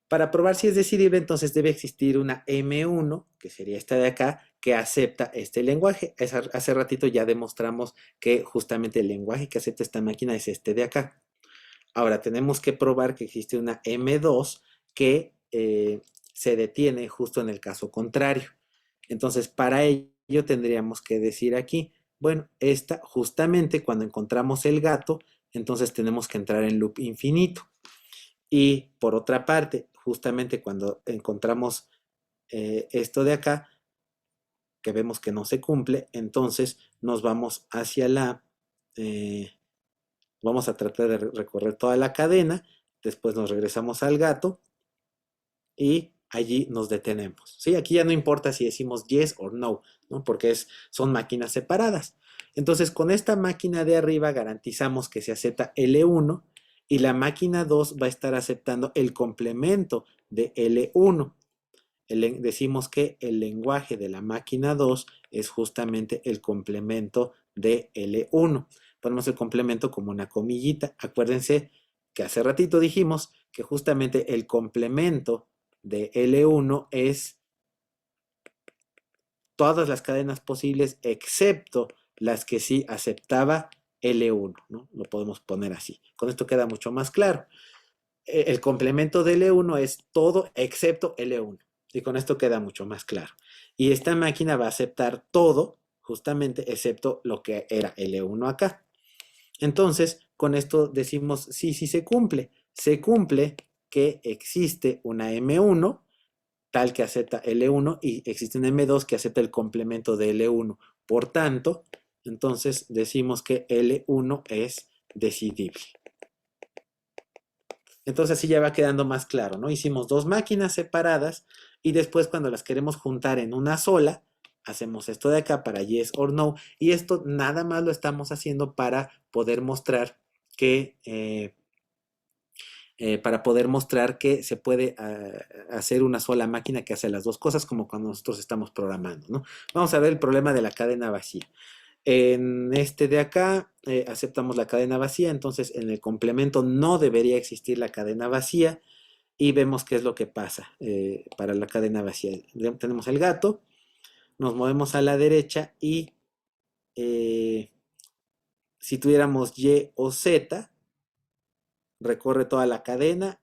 Para probar si es decidible, entonces debe existir una M1, que sería esta de acá, que acepta este lenguaje. Hace ratito ya demostramos que justamente el lenguaje que acepta esta máquina es este de acá. Ahora tenemos que probar que existe una M2 que se detiene justo en el caso contrario. Entonces, para ello tendríamos que decir aquí, bueno, esta justamente cuando encontramos el gato, entonces tenemos que entrar en loop infinito. Y por otra parte, justamente cuando encontramos esto de acá, que vemos que no se cumple, entonces nos vamos hacia vamos a tratar de recorrer toda la cadena, después nos regresamos al gato y allí nos detenemos. ¿Sí? Aquí ya no importa si decimos yes o no, ¿no? Porque son máquinas separadas. Entonces, con esta máquina de arriba garantizamos que se acepta L1 y la máquina 2 va a estar aceptando el complemento de L1. Decimos que el lenguaje de la máquina 2 es justamente el complemento de L1. Ponemos el complemento como una comillita. Acuérdense que hace ratito dijimos que justamente el complemento de L1 es todas las cadenas posibles excepto las que sí aceptaba L1, ¿no? Lo podemos poner así. Con esto queda mucho más claro. El complemento de L1 es todo excepto L1. Y con esto queda mucho más claro. Y esta máquina va a aceptar todo, justamente, excepto lo que era L1 acá. Entonces, con esto decimos, sí, sí se cumple. Se cumple que existe una M1 tal que acepta L1 y existe una M2 que acepta el complemento de L1. Por tanto, entonces decimos que L1 es decidible. Entonces así ya va quedando más claro, ¿no? Hicimos dos máquinas separadas y después cuando las queremos juntar en una sola, hacemos esto de acá para yes or no, y esto nada más lo estamos haciendo para poder mostrar que se puede hacer una sola máquina que hace las dos cosas, como cuando nosotros estamos programando, ¿no? Vamos a ver el problema de la cadena vacía. En este de acá aceptamos la cadena vacía, entonces en el complemento no debería existir la cadena vacía y vemos qué es lo que pasa para la cadena vacía. Tenemos el gato, nos movemos a la derecha y si tuviéramos Y o Z, recorre toda la cadena.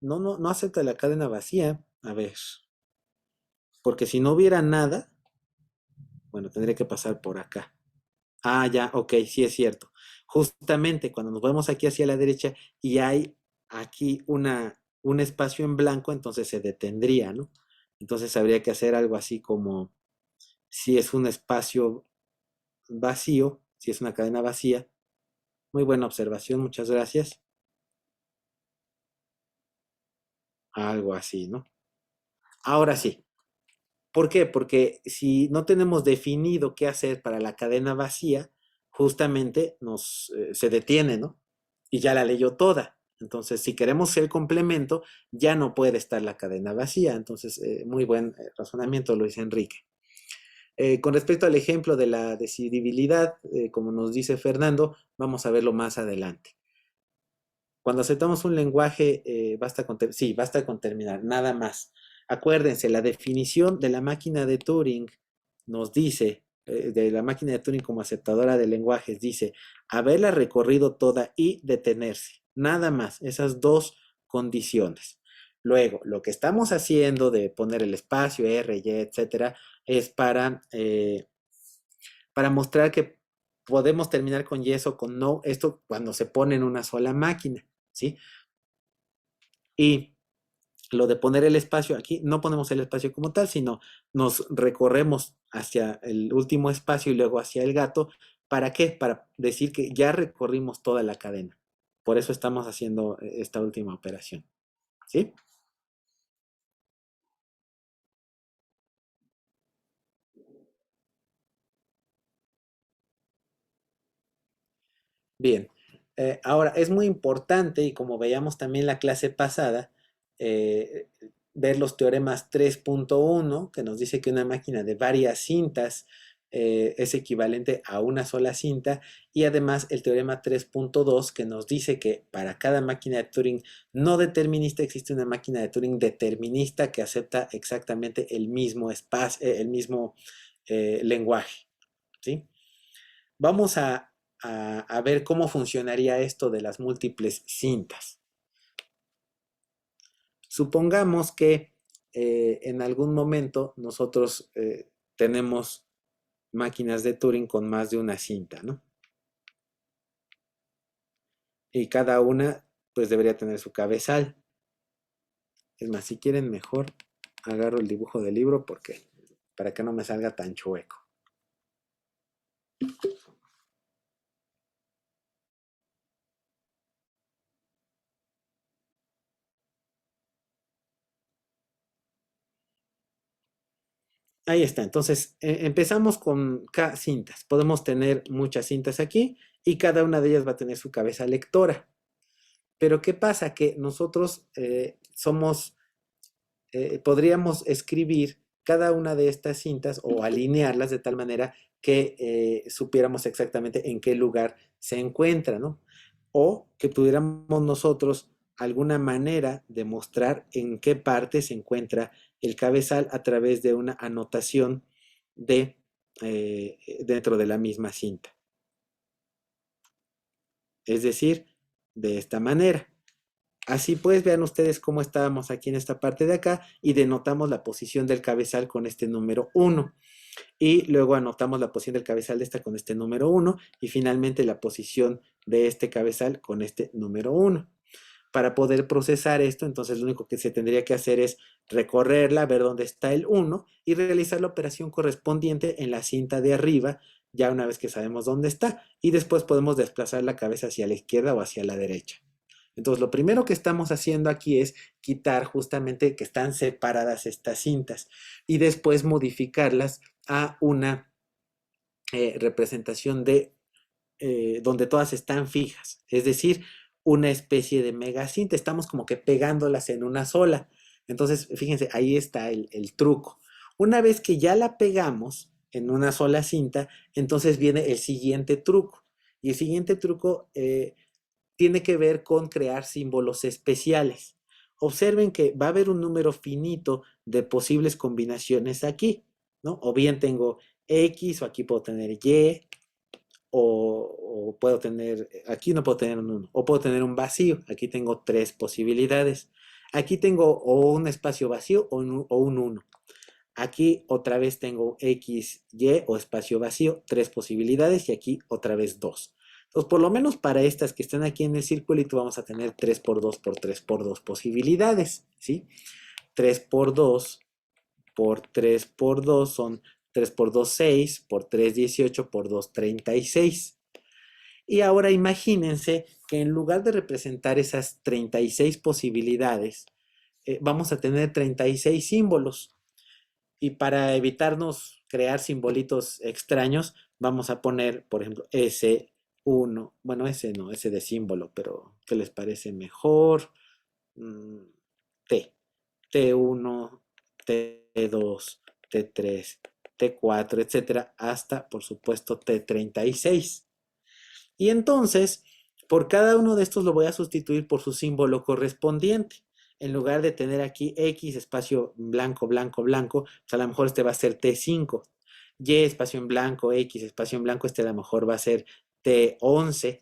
No acepta la cadena vacía. A ver, porque si no hubiera nada, bueno, tendría que pasar por acá. Ah, ya, ok, sí es cierto. Justamente cuando nos vemos aquí hacia la derecha y hay aquí un espacio en blanco, entonces se detendría, ¿no? Entonces habría que hacer algo así como, si es un espacio vacío, si es una cadena vacía. Muy buena observación, muchas gracias. Algo así, ¿no? Ahora sí. ¿Por qué? Porque si no tenemos definido qué hacer para la cadena vacía, justamente se detiene, ¿no? Y ya la leyó toda. Entonces, si queremos el complemento, ya no puede estar la cadena vacía. Entonces, muy buen razonamiento, Luis Enrique. Con respecto al ejemplo de la decidibilidad, como nos dice Fernando, vamos a verlo más adelante. Cuando aceptamos un lenguaje, basta con terminar, nada más. Acuérdense, la definición de la máquina de Turing nos dice, de la máquina de Turing como aceptadora de lenguajes, dice, haberla recorrido toda y detenerse. Nada más, esas dos condiciones. Luego, lo que estamos haciendo de poner el espacio, R, Y, etcétera, es para mostrar que podemos terminar con yes o con no, esto cuando se pone en una sola máquina, ¿sí? Y lo de poner el espacio aquí, no ponemos el espacio como tal, sino nos recorremos hacia el último espacio y luego hacia el gato. ¿Para qué? Para decir que ya recorrimos toda la cadena. Por eso estamos haciendo esta última operación, ¿sí? Bien, ahora es muy importante, y como veíamos también la clase pasada, eh, ver los teoremas 3.1, que nos dice que una máquina de varias cintas es equivalente a una sola cinta, y además el teorema 3.2, que nos dice que para cada máquina de Turing no determinista existe una máquina de Turing determinista que acepta exactamente el mismo espacio, el mismo lenguaje, ¿sí? Vamos a ver cómo funcionaría esto de las múltiples cintas. Supongamos que en algún momento nosotros tenemos máquinas de Turing con más de una cinta, ¿no? Y cada una pues debería tener su cabezal. Es más, si quieren mejor agarro el dibujo del libro porque para que no me salga tan chueco. Ahí está, entonces empezamos con K cintas. Podemos tener muchas cintas aquí y cada una de ellas va a tener su cabeza lectora. Pero ¿qué pasa? Que nosotros podríamos escribir cada una de estas cintas o alinearlas de tal manera que supiéramos exactamente en qué lugar se encuentra, ¿no? O que pudiéramos nosotros alguna manera de mostrar en qué parte se encuentra el cabezal a través de una anotación dentro de la misma cinta. Es decir, de esta manera. Así pues, vean ustedes cómo estábamos aquí en esta parte de acá y denotamos la posición del cabezal con este número 1. Y luego anotamos la posición del cabezal de esta con este número 1 y finalmente la posición de este cabezal con este número 1. Para poder procesar esto, entonces lo único que se tendría que hacer es recorrerla, ver dónde está el 1 y realizar la operación correspondiente en la cinta de arriba, ya una vez que sabemos dónde está, y después podemos desplazar la cabeza hacia la izquierda o hacia la derecha. Entonces, lo primero que estamos haciendo aquí es quitar justamente que están separadas estas cintas y después modificarlas a una representación de donde todas están fijas, es decir, una especie de megacinta. Estamos como que pegándolas en una sola. Entonces, fíjense, ahí está el truco. Una vez que ya la pegamos en una sola cinta, entonces viene el siguiente truco. Y el siguiente truco tiene que ver con crear símbolos especiales. Observen que va a haber un número finito de posibles combinaciones aquí, ¿no? O bien tengo X, o aquí puedo tener Y, o puedo tener, aquí no puedo tener un 1, o puedo tener un vacío. Aquí tengo 3 posibilidades. Aquí tengo o un espacio vacío o un 1. Aquí otra vez tengo X, Y o espacio vacío, 3 posibilidades, y aquí otra vez 2. Entonces, por lo menos para estas que están aquí en el circulito, vamos a tener 3 por 2 por 3 por 2 posibilidades, ¿sí? 3 por 2 por 3 por 2 son 3 por 2, 6, por 3, 18, por 2, 36. Y ahora imagínense que en lugar de representar esas 36 posibilidades, vamos a tener 36 símbolos. Y para evitarnos crear simbolitos extraños, vamos a poner, por ejemplo, S1. Bueno, ese no, ese de símbolo, pero ¿qué les parece mejor? T. T1, T2, T3, T4, etcétera, hasta, por supuesto, T36. Y entonces, por cada uno de estos lo voy a sustituir por su símbolo correspondiente. En lugar de tener aquí X, espacio blanco, blanco, blanco, pues a lo mejor este va a ser T5. Y, espacio en blanco, X, espacio en blanco, este a lo mejor va a ser T11.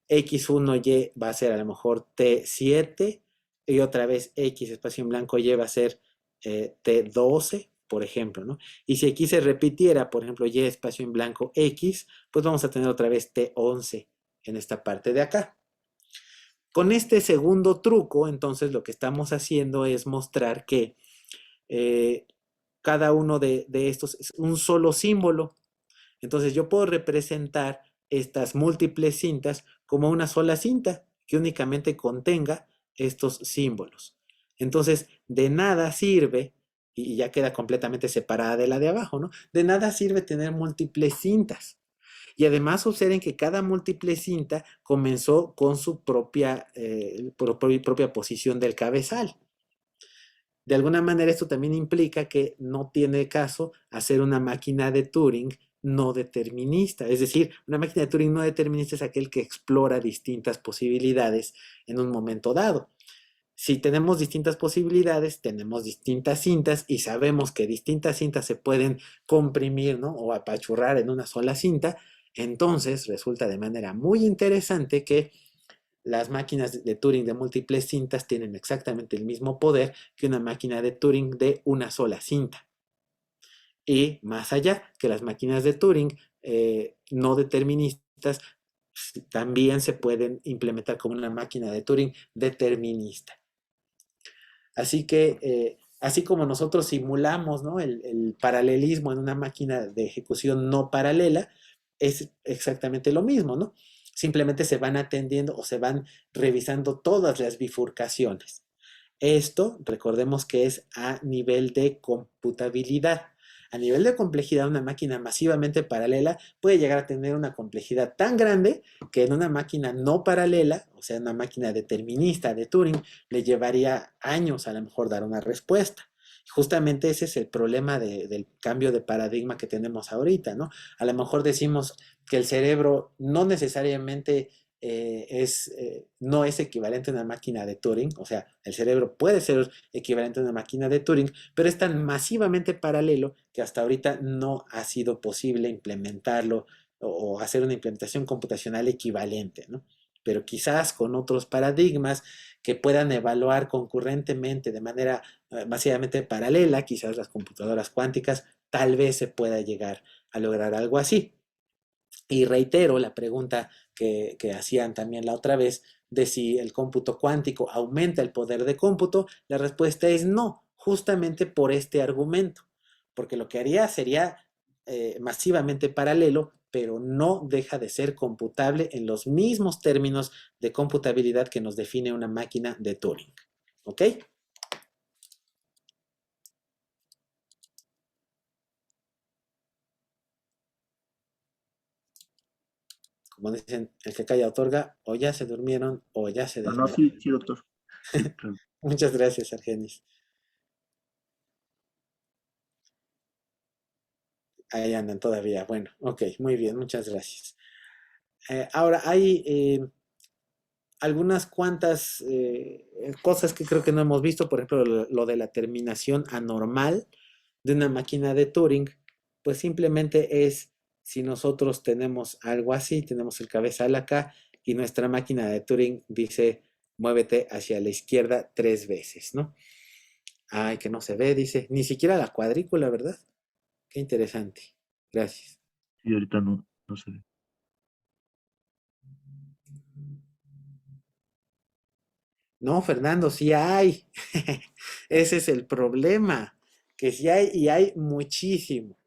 X1Y va a ser a lo mejor T7. Y otra vez X, espacio en blanco, Y va a ser T12, por ejemplo, ¿no? Y si aquí se repitiera, por ejemplo, Y, espacio en blanco, X, pues vamos a tener otra vez T11 en esta parte de acá. Con este segundo truco, entonces lo que estamos haciendo es mostrar que cada uno de estos es un solo símbolo. Entonces yo puedo representar estas múltiples cintas como una sola cinta que únicamente contenga estos símbolos. Entonces, de nada sirve, y ya queda completamente separada de la de abajo, ¿no? De nada sirve tener múltiples cintas. Y además observen que cada múltiple cinta comenzó con su propia posición del cabezal. De alguna manera esto también implica que no tiene caso hacer una máquina de Turing no determinista. Es decir, una máquina de Turing no determinista es aquel que explora distintas posibilidades en un momento dado. Si tenemos distintas posibilidades, tenemos distintas cintas y sabemos que distintas cintas se pueden comprimir, ¿no? O apachurrar en una sola cinta, entonces resulta de manera muy interesante que las máquinas de Turing de múltiples cintas tienen exactamente el mismo poder que una máquina de Turing de una sola cinta. Y más allá, que las máquinas de Turing no deterministas también se pueden implementar como una máquina de Turing determinista. Así que, así como nosotros simulamos, ¿no?, el paralelismo en una máquina de ejecución no paralela, es exactamente lo mismo, ¿no? Simplemente se van atendiendo o se van revisando todas las bifurcaciones. Esto, recordemos que es a nivel de computabilidad. A nivel de complejidad, una máquina masivamente paralela puede llegar a tener una complejidad tan grande que en una máquina no paralela, o sea, una máquina determinista de Turing, le llevaría años a lo mejor dar una respuesta. Justamente ese es el problema del cambio de paradigma que tenemos ahorita, ¿no? A lo mejor decimos que el cerebro no necesariamente no es equivalente a una máquina de Turing, o sea, el cerebro puede ser equivalente a una máquina de Turing, pero es tan masivamente paralelo que hasta ahorita no ha sido posible implementarlo o hacer una implementación computacional equivalente, ¿no? Pero quizás con otros paradigmas que puedan evaluar concurrentemente de manera masivamente paralela, quizás las computadoras cuánticas tal vez se pueda llegar a lograr algo así. Y reitero la pregunta que hacían también la otra vez de si el cómputo cuántico aumenta el poder de cómputo. La respuesta es no, justamente por este argumento, porque lo que haría sería masivamente paralelo, pero no deja de ser computable en los mismos términos de computabilidad que nos define una máquina de Turing. ¿Ok? Como dicen, el que calla otorga, o ya se durmieron o ya se
No, no,
desmayaron.
sí, sí, doctor. Sí, claro.
Muchas gracias, Argenis. Ahí andan todavía. Bueno, ok, muy bien, muchas gracias. Ahora, hay algunas cuantas cosas que creo que no hemos visto, por ejemplo, lo de la terminación anormal de una máquina de Turing, pues simplemente es si nosotros tenemos algo así, tenemos el cabezal acá y nuestra máquina de Turing dice muévete hacia la izquierda 3 veces, ¿no? Ay, que no se ve, dice, ni siquiera la cuadrícula, ¿verdad? Qué interesante. Gracias.
Sí, ahorita no, no se ve.
No, Fernando, sí hay. Ese es el problema, que sí hay y hay muchísimo.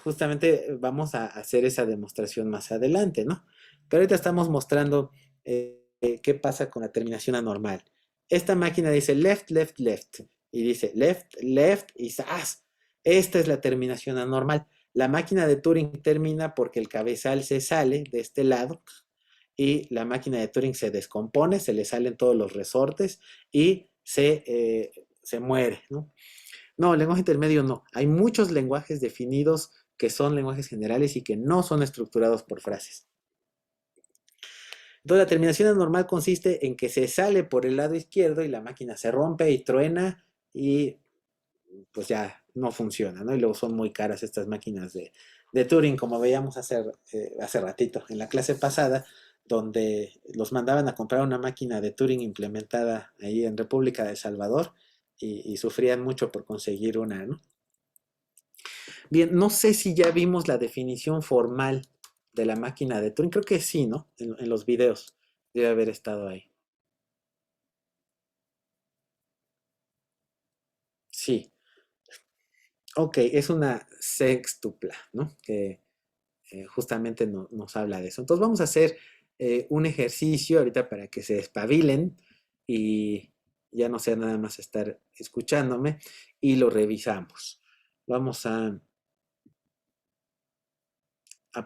Justamente vamos a hacer esa demostración más adelante, ¿no? Pero ahorita estamos mostrando qué pasa con la terminación anormal. Esta máquina dice left, left, left. Y dice left, left y ¡zas! Esta es la terminación anormal. La máquina de Turing termina porque el cabezal se sale de este lado y la máquina de Turing se descompone, se le salen todos los resortes y se muere, ¿no? No, lenguaje intermedio no. Hay muchos lenguajes definidos que son lenguajes generales y que no son estructurados por frases. Entonces, la terminación anormal consiste en que se sale por el lado izquierdo y la máquina se rompe y truena y pues ya no funciona, ¿no? Y luego son muy caras estas máquinas de Turing, como veíamos hace ratito en la clase pasada, donde los mandaban a comprar una máquina de Turing implementada ahí en República de El Salvador y sufrían mucho por conseguir una, ¿no? Bien, no sé si ya vimos la definición formal de la máquina de Turing. Creo que sí, ¿no? En los videos debe haber estado ahí. Sí. Ok, es una sextupla, ¿no? Que justamente nos habla de eso. Entonces vamos a hacer un ejercicio ahorita para que se espabilen y ya no sea nada más estar escuchándome y lo revisamos. Vamos a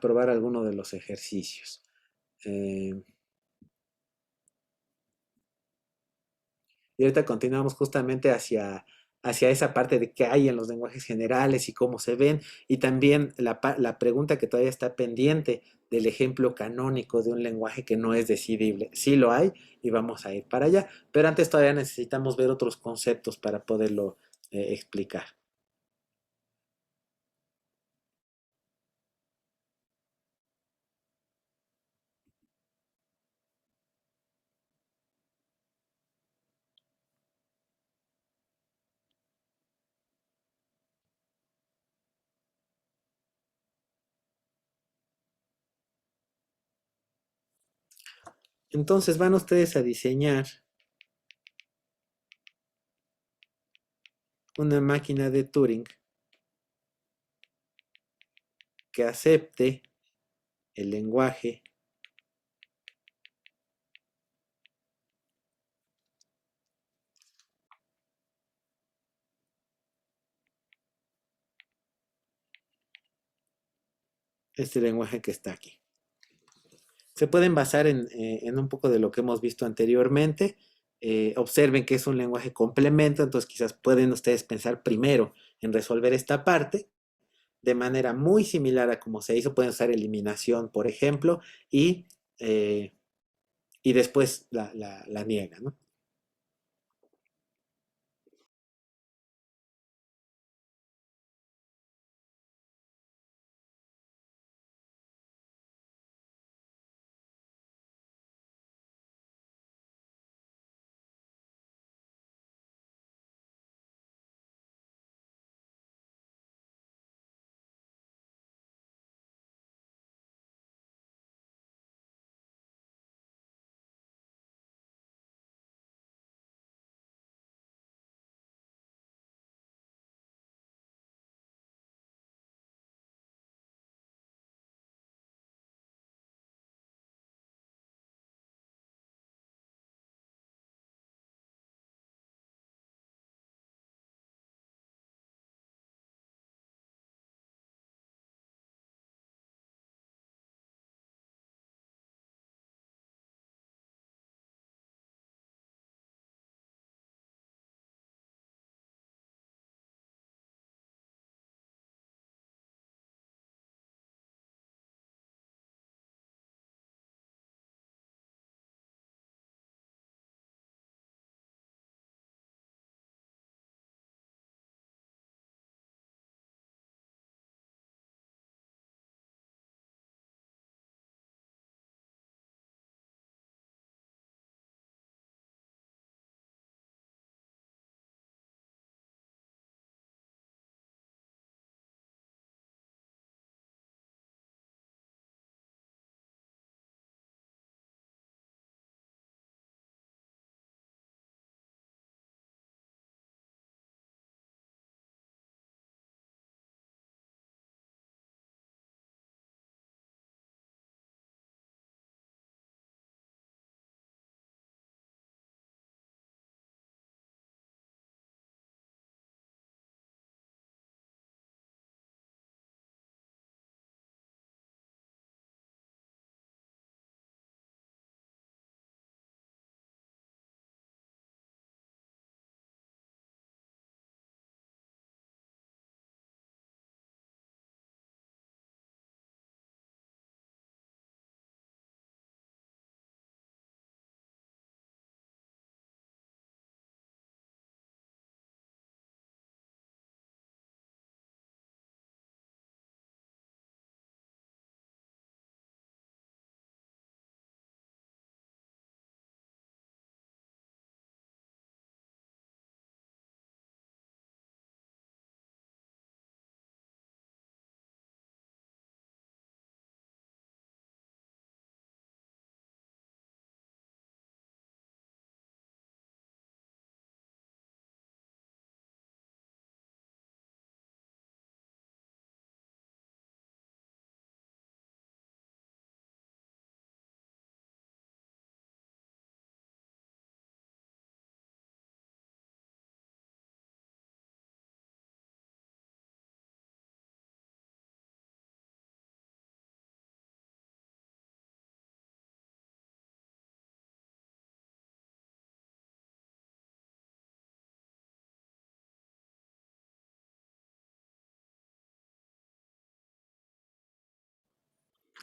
probar alguno de los ejercicios. Eh, Y ahorita continuamos justamente hacia esa parte de qué hay en los lenguajes generales y cómo se ven. Y también la pregunta que todavía está pendiente del ejemplo canónico de un lenguaje que no es decidible. Sí lo hay y vamos a ir para allá. Pero antes todavía necesitamos ver otros conceptos para poderlo explicar. Entonces van ustedes a diseñar una máquina de Turing que acepte el lenguaje este lenguaje que está aquí. Se pueden basar en un poco de lo que hemos visto anteriormente. Observen que es un lenguaje complemento, entonces quizás pueden ustedes pensar primero en resolver esta parte de manera muy similar a como se hizo. Pueden usar eliminación, por ejemplo, eh, y después la niegan, ¿no?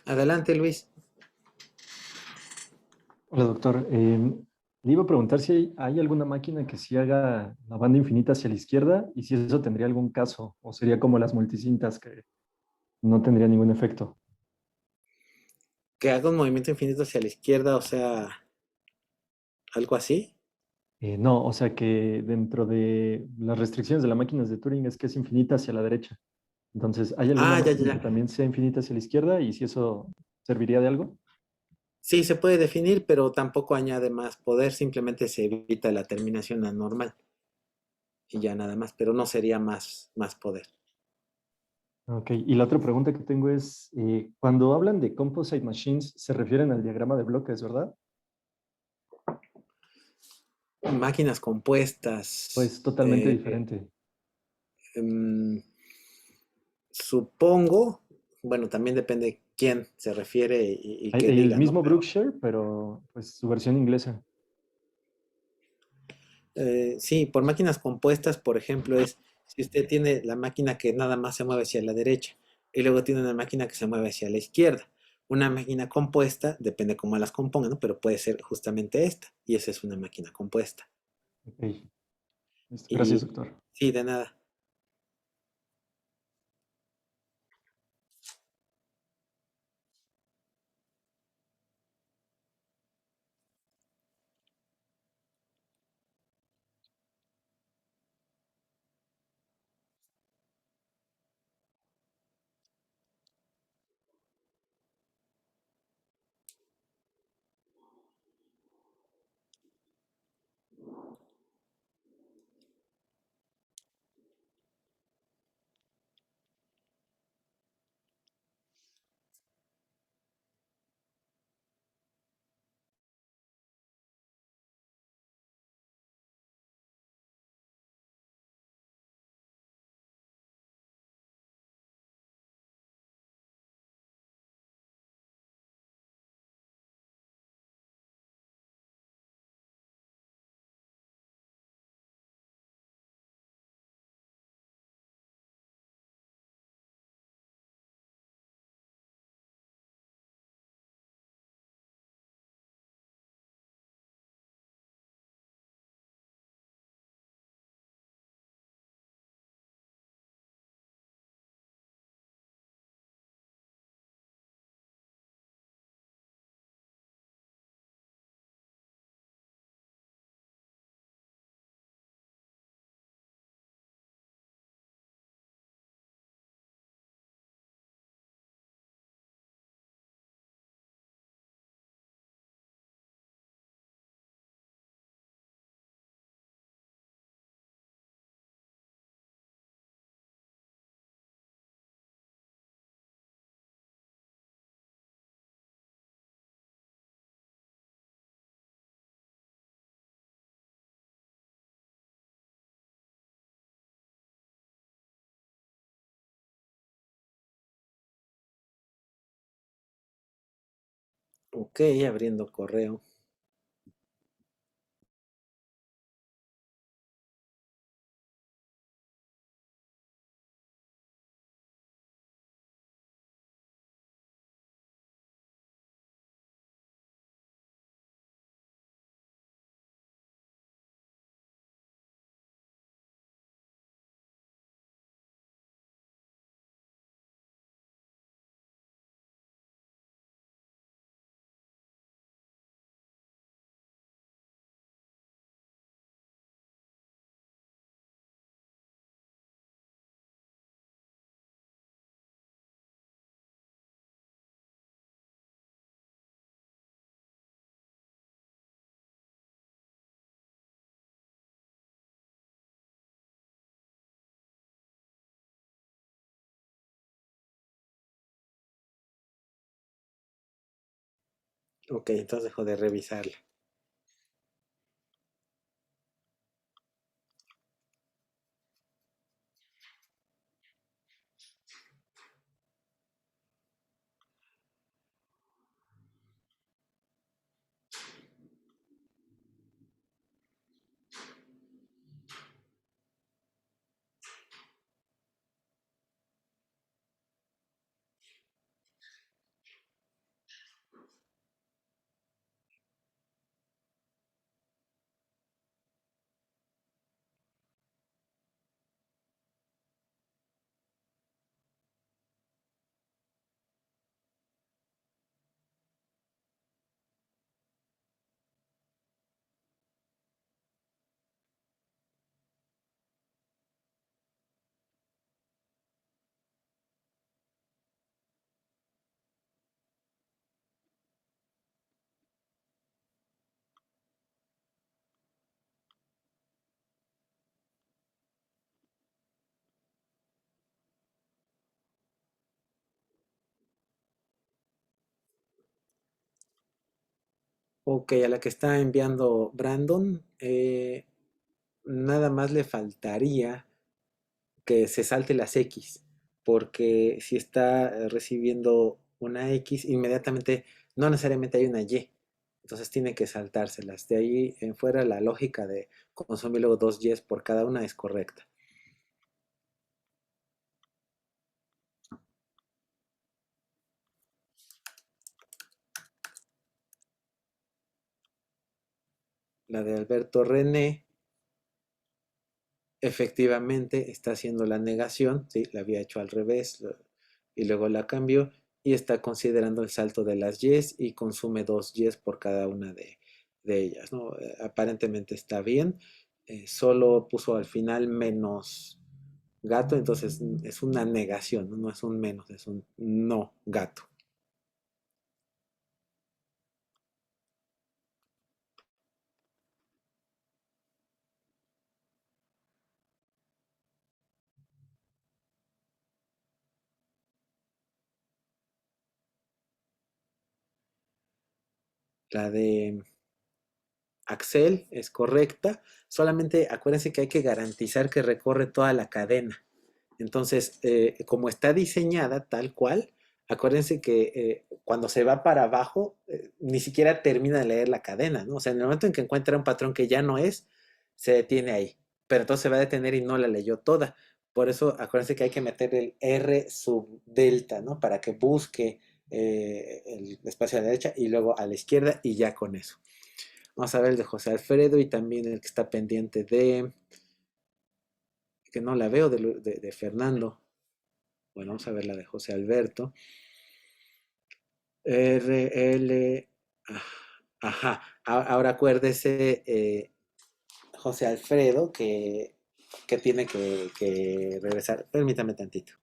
Adelante, Luis.
Hola, doctor. Le iba a preguntar si hay alguna máquina que sí haga la banda infinita hacia la izquierda y si eso tendría algún caso o sería como las multicintas que no tendría ningún efecto.
Que haga un movimiento infinito hacia la izquierda, o sea, algo así.
No, o sea que dentro de las restricciones de las máquinas de Turing es que es infinita hacia la derecha. Entonces, ¿hay alguna
Ah, ya, ya,
máquina que
ya.
también sea infinita hacia la izquierda y si eso serviría de algo?
Sí, se puede definir, pero tampoco añade más poder, simplemente se evita la terminación anormal y ya nada más, pero no sería más poder.
Ok, y la otra pregunta que tengo es, cuando hablan de composite machines, se refieren al diagrama de bloques, ¿verdad?
Máquinas compuestas,
Pues totalmente diferente.
em, supongo, bueno, también depende quién se refiere y qué
El
diga, ¿no?
mismo
Pero
Brookshire, pero pues su versión inglesa.
sí, por máquinas compuestas, por ejemplo, es si usted tiene la máquina que nada más se mueve hacia la derecha y luego tiene una máquina que se mueve hacia la izquierda. Una máquina compuesta, depende cómo las compongan, ¿no? Pero puede ser justamente esta, y esa es una máquina compuesta.
Ok, listo. Gracias,
Y
doctor.
sí, de nada. Ok, abriendo correo. Ok, entonces dejo de revisarla. Ok, a la que está enviando Brandon, nada más le faltaría que se salte las X, porque si está recibiendo una X, inmediatamente no necesariamente hay una Y, entonces tiene que saltárselas. De ahí en fuera la lógica de consumir luego dos Ys por cada una es correcta. La de Alberto René efectivamente está haciendo la negación, ¿sí? La había hecho al revés y luego la cambió y está considerando el salto de las Ys y consume dos Ys por cada una de ellas, ¿no? Aparentemente está bien, solo puso al final menos gato, entonces es una negación, ¿no? No es un menos, es un no gato. La de Axel es correcta, solamente acuérdense que hay que garantizar que recorre toda la cadena. Entonces, como está diseñada tal cual, acuérdense que cuando se va para abajo, ni siquiera termina de leer la cadena, ¿no? O sea, en el momento en que encuentra un patrón que ya no es, se detiene ahí. Pero entonces se va a detener y no la leyó toda. Por eso, acuérdense que hay que meter el R sub delta, ¿no? Para que busque el espacio a la derecha y luego a la izquierda y ya con eso. Vamos a ver el de José Alfredo y también el que está pendiente que no la veo, de Fernando. Bueno, vamos a ver la de José Alberto. RL. Ajá. Ahora acuérdese, José Alfredo, que tiene que regresar. Permítame tantito.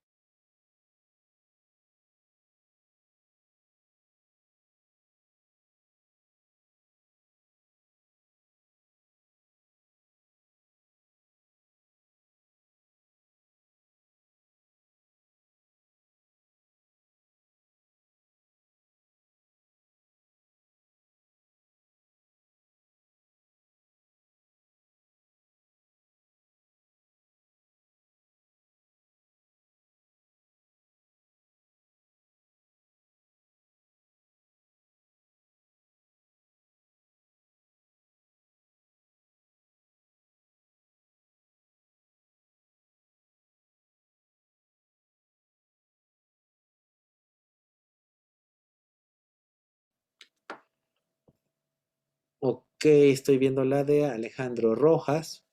Ok, estoy viendo la de Alejandro Rojas.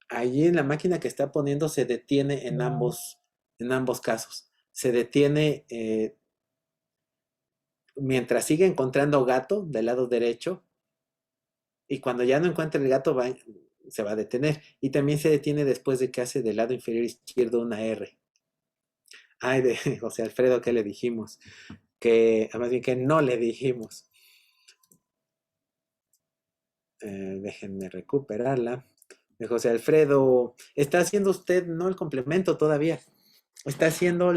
Allí en la máquina que está poniendo se detiene en ambos casos. Se detiene mientras sigue encontrando gato del lado derecho y cuando ya no encuentra el gato se va a detener. Y también se detiene después de que hace del lado inferior izquierdo una R. Ay, de José Alfredo, ¿qué le dijimos? Más bien que no le dijimos. Déjenme recuperarla. De José Alfredo, está haciendo usted no el complemento todavía. Está haciendo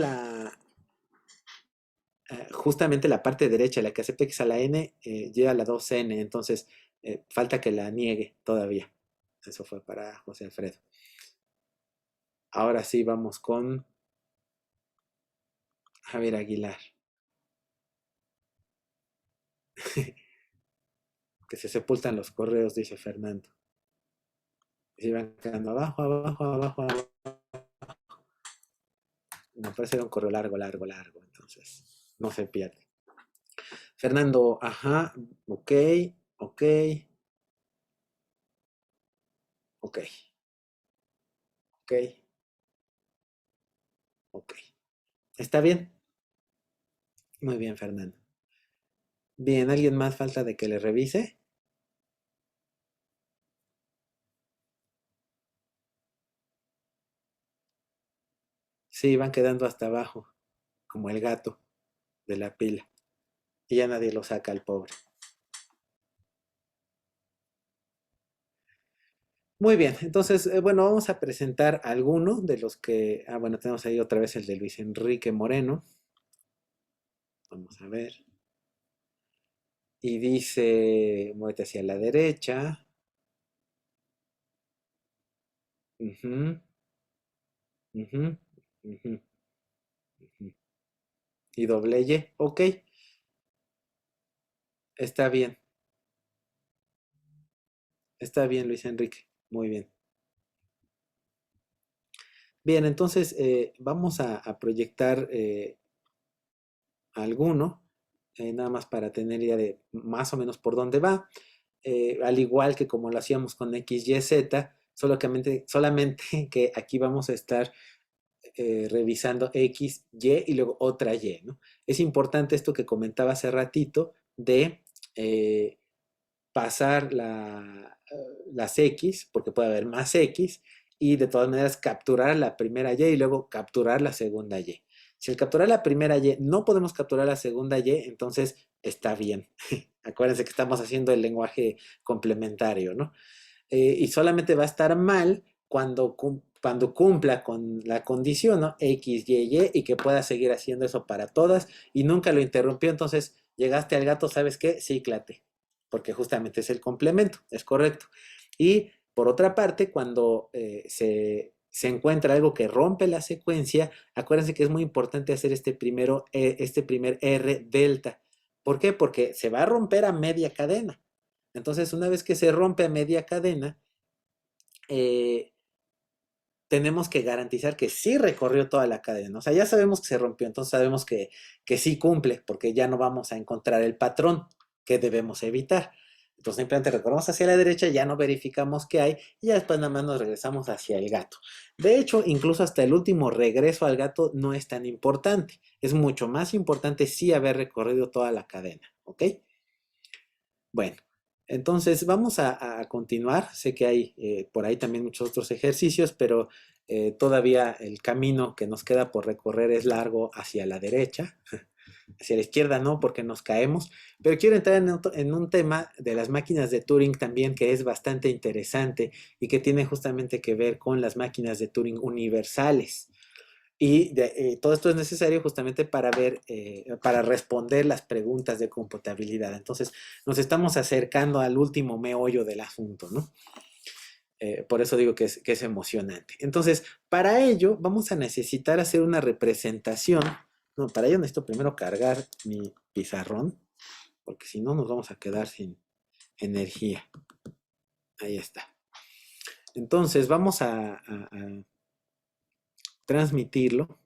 justamente la parte derecha, la que acepta X a la N, llega a la 2N, entonces falta que la niegue todavía. Eso fue para José Alfredo. Ahora sí vamos con Javier Aguilar. Que se sepultan los correos, dice Fernando. Y se van quedando abajo, abajo, abajo, abajo. Me parece un correo largo, largo, largo, entonces no se pierde. Fernando, ajá, ok, ok, ok, ok, ok. ¿Está bien? Muy bien, Fernando. Bien, ¿alguien más falta de que le revise? Sí, van quedando hasta abajo, como el gato de la pila. Y ya nadie lo saca al pobre. Muy bien, entonces, bueno, vamos a presentar algunos de los que, bueno, tenemos ahí otra vez el de Luis Enrique Moreno. Vamos a ver. Y dice, muévete hacia la derecha. Ujú, ujú, ujú, ujú. Y doble Y, ok, está bien Luis Enrique, muy bien. Bien, entonces vamos a proyectar alguno, nada más para tener idea de más o menos por dónde va. Al igual que como lo hacíamos con X, Y, Z, solamente que aquí vamos a estar revisando X, Y y luego otra Y, ¿no? Es importante esto que comentaba hace ratito de pasar las X, porque puede haber más X, y de todas maneras capturar la primera Y y luego capturar la segunda Y. Si al capturar la primera Y no podemos capturar la segunda Y, entonces está bien. Acuérdense que estamos haciendo el lenguaje complementario, ¿no? Y solamente va a estar mal cuando cumpla con la condición, ¿no? X, Y, y que pueda seguir haciendo eso para todas y nunca lo interrumpió. Entonces, llegaste al gato, ¿sabes qué? Cíclate, porque justamente es el complemento, es correcto. Y por otra parte, cuando se encuentra algo que rompe la secuencia, acuérdense que es muy importante hacer este primer R delta. ¿Por qué? Porque se va a romper a media cadena. Entonces, una vez que se rompe a media cadena, tenemos que garantizar que sí recorrió toda la cadena. O sea, ya sabemos que se rompió, entonces sabemos que sí cumple, porque ya no vamos a encontrar el patrón que debemos evitar. Entonces simplemente recorremos hacia la derecha, ya no verificamos qué hay, y ya después nada más nos regresamos hacia el gato. De hecho, incluso hasta el último regreso al gato no es tan importante. Es mucho más importante sí haber recorrido toda la cadena, ¿ok? Bueno, entonces vamos a continuar. Sé que hay por ahí también muchos otros ejercicios, pero todavía el camino que nos queda por recorrer es largo hacia la derecha. Hacia la izquierda no, porque nos caemos. Pero quiero entrar en un tema de las máquinas de Turing también que es bastante interesante y que tiene justamente que ver con las máquinas de Turing universales. Y todo esto es necesario justamente para ver, para responder las preguntas de computabilidad. Entonces, nos estamos acercando al último meollo del asunto, ¿no? Por eso digo que es emocionante. Entonces, para ello, vamos a necesitar hacer una representación. No, para ello necesito primero cargar mi pizarrón, porque si no nos vamos a quedar sin energía. Ahí está. Entonces, vamos a transmitirlo.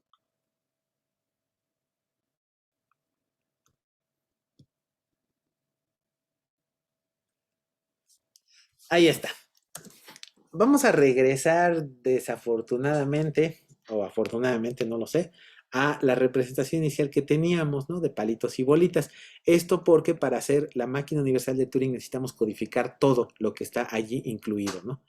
Ahí está. Vamos a regresar desafortunadamente, o afortunadamente, no lo sé, a la representación inicial que teníamos, ¿no? De palitos y bolitas. Esto porque para hacer la máquina universal de Turing necesitamos codificar todo lo que está allí incluido, ¿no?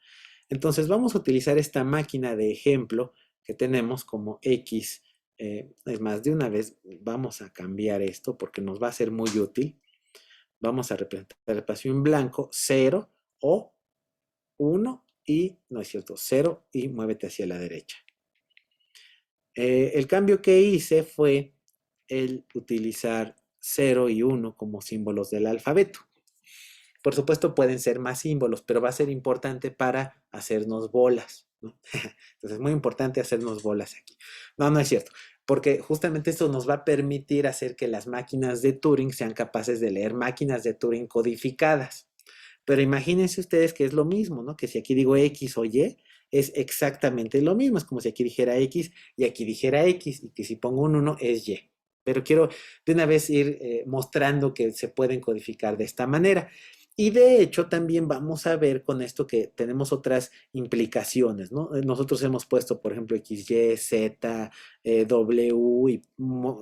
Entonces vamos a utilizar esta máquina de ejemplo que tenemos como X. Es más, de una vez vamos a cambiar esto porque nos va a ser muy útil. Vamos a representar el espacio en blanco, 0 o 1 y, no es cierto, 0 y muévete hacia la derecha. El cambio que hice fue el utilizar 0 y 1 como símbolos del alfabeto. Por supuesto pueden ser más símbolos, pero va a ser importante para hacernos bolas, ¿no? Entonces es muy importante hacernos bolas aquí. No, no es cierto, porque justamente esto nos va a permitir hacer que las máquinas de Turing sean capaces de leer máquinas de Turing codificadas. Pero imagínense ustedes que es lo mismo, ¿no? Que si aquí digo X o Y, es exactamente lo mismo. Es como si aquí dijera X y aquí dijera X, y que si pongo un 1 es Y. Pero quiero de una vez ir mostrando que se pueden codificar de esta manera. Y de hecho también vamos a ver con esto que tenemos otras implicaciones, ¿no? Nosotros hemos puesto, por ejemplo, X, Y, Z, W, y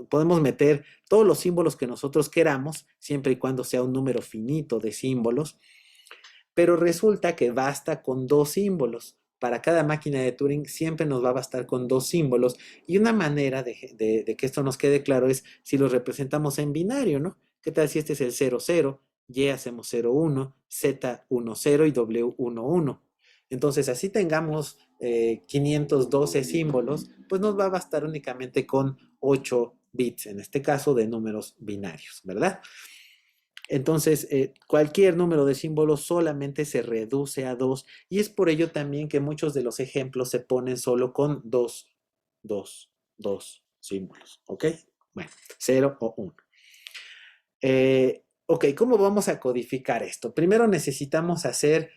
podemos meter todos los símbolos que nosotros queramos, siempre y cuando sea un número finito de símbolos. Pero resulta que basta con 2 símbolos. Para cada máquina de Turing siempre nos va a bastar con 2 símbolos. Y una manera de que esto nos quede claro es si los representamos en binario, ¿no? ¿Qué tal si este es el 0, 0, Y hacemos 0, 1, Z 1, 0 y W 1, 1? Entonces, así tengamos 512 símbolos, pues nos va a bastar únicamente con 8 bits, en este caso de números binarios, ¿verdad? Entonces, cualquier número de símbolos solamente se reduce a 2 y es por ello también que muchos de los ejemplos se ponen solo con 2 símbolos, ¿ok? Bueno, 0 o 1. Ok, ¿cómo vamos a codificar esto? Primero necesitamos hacer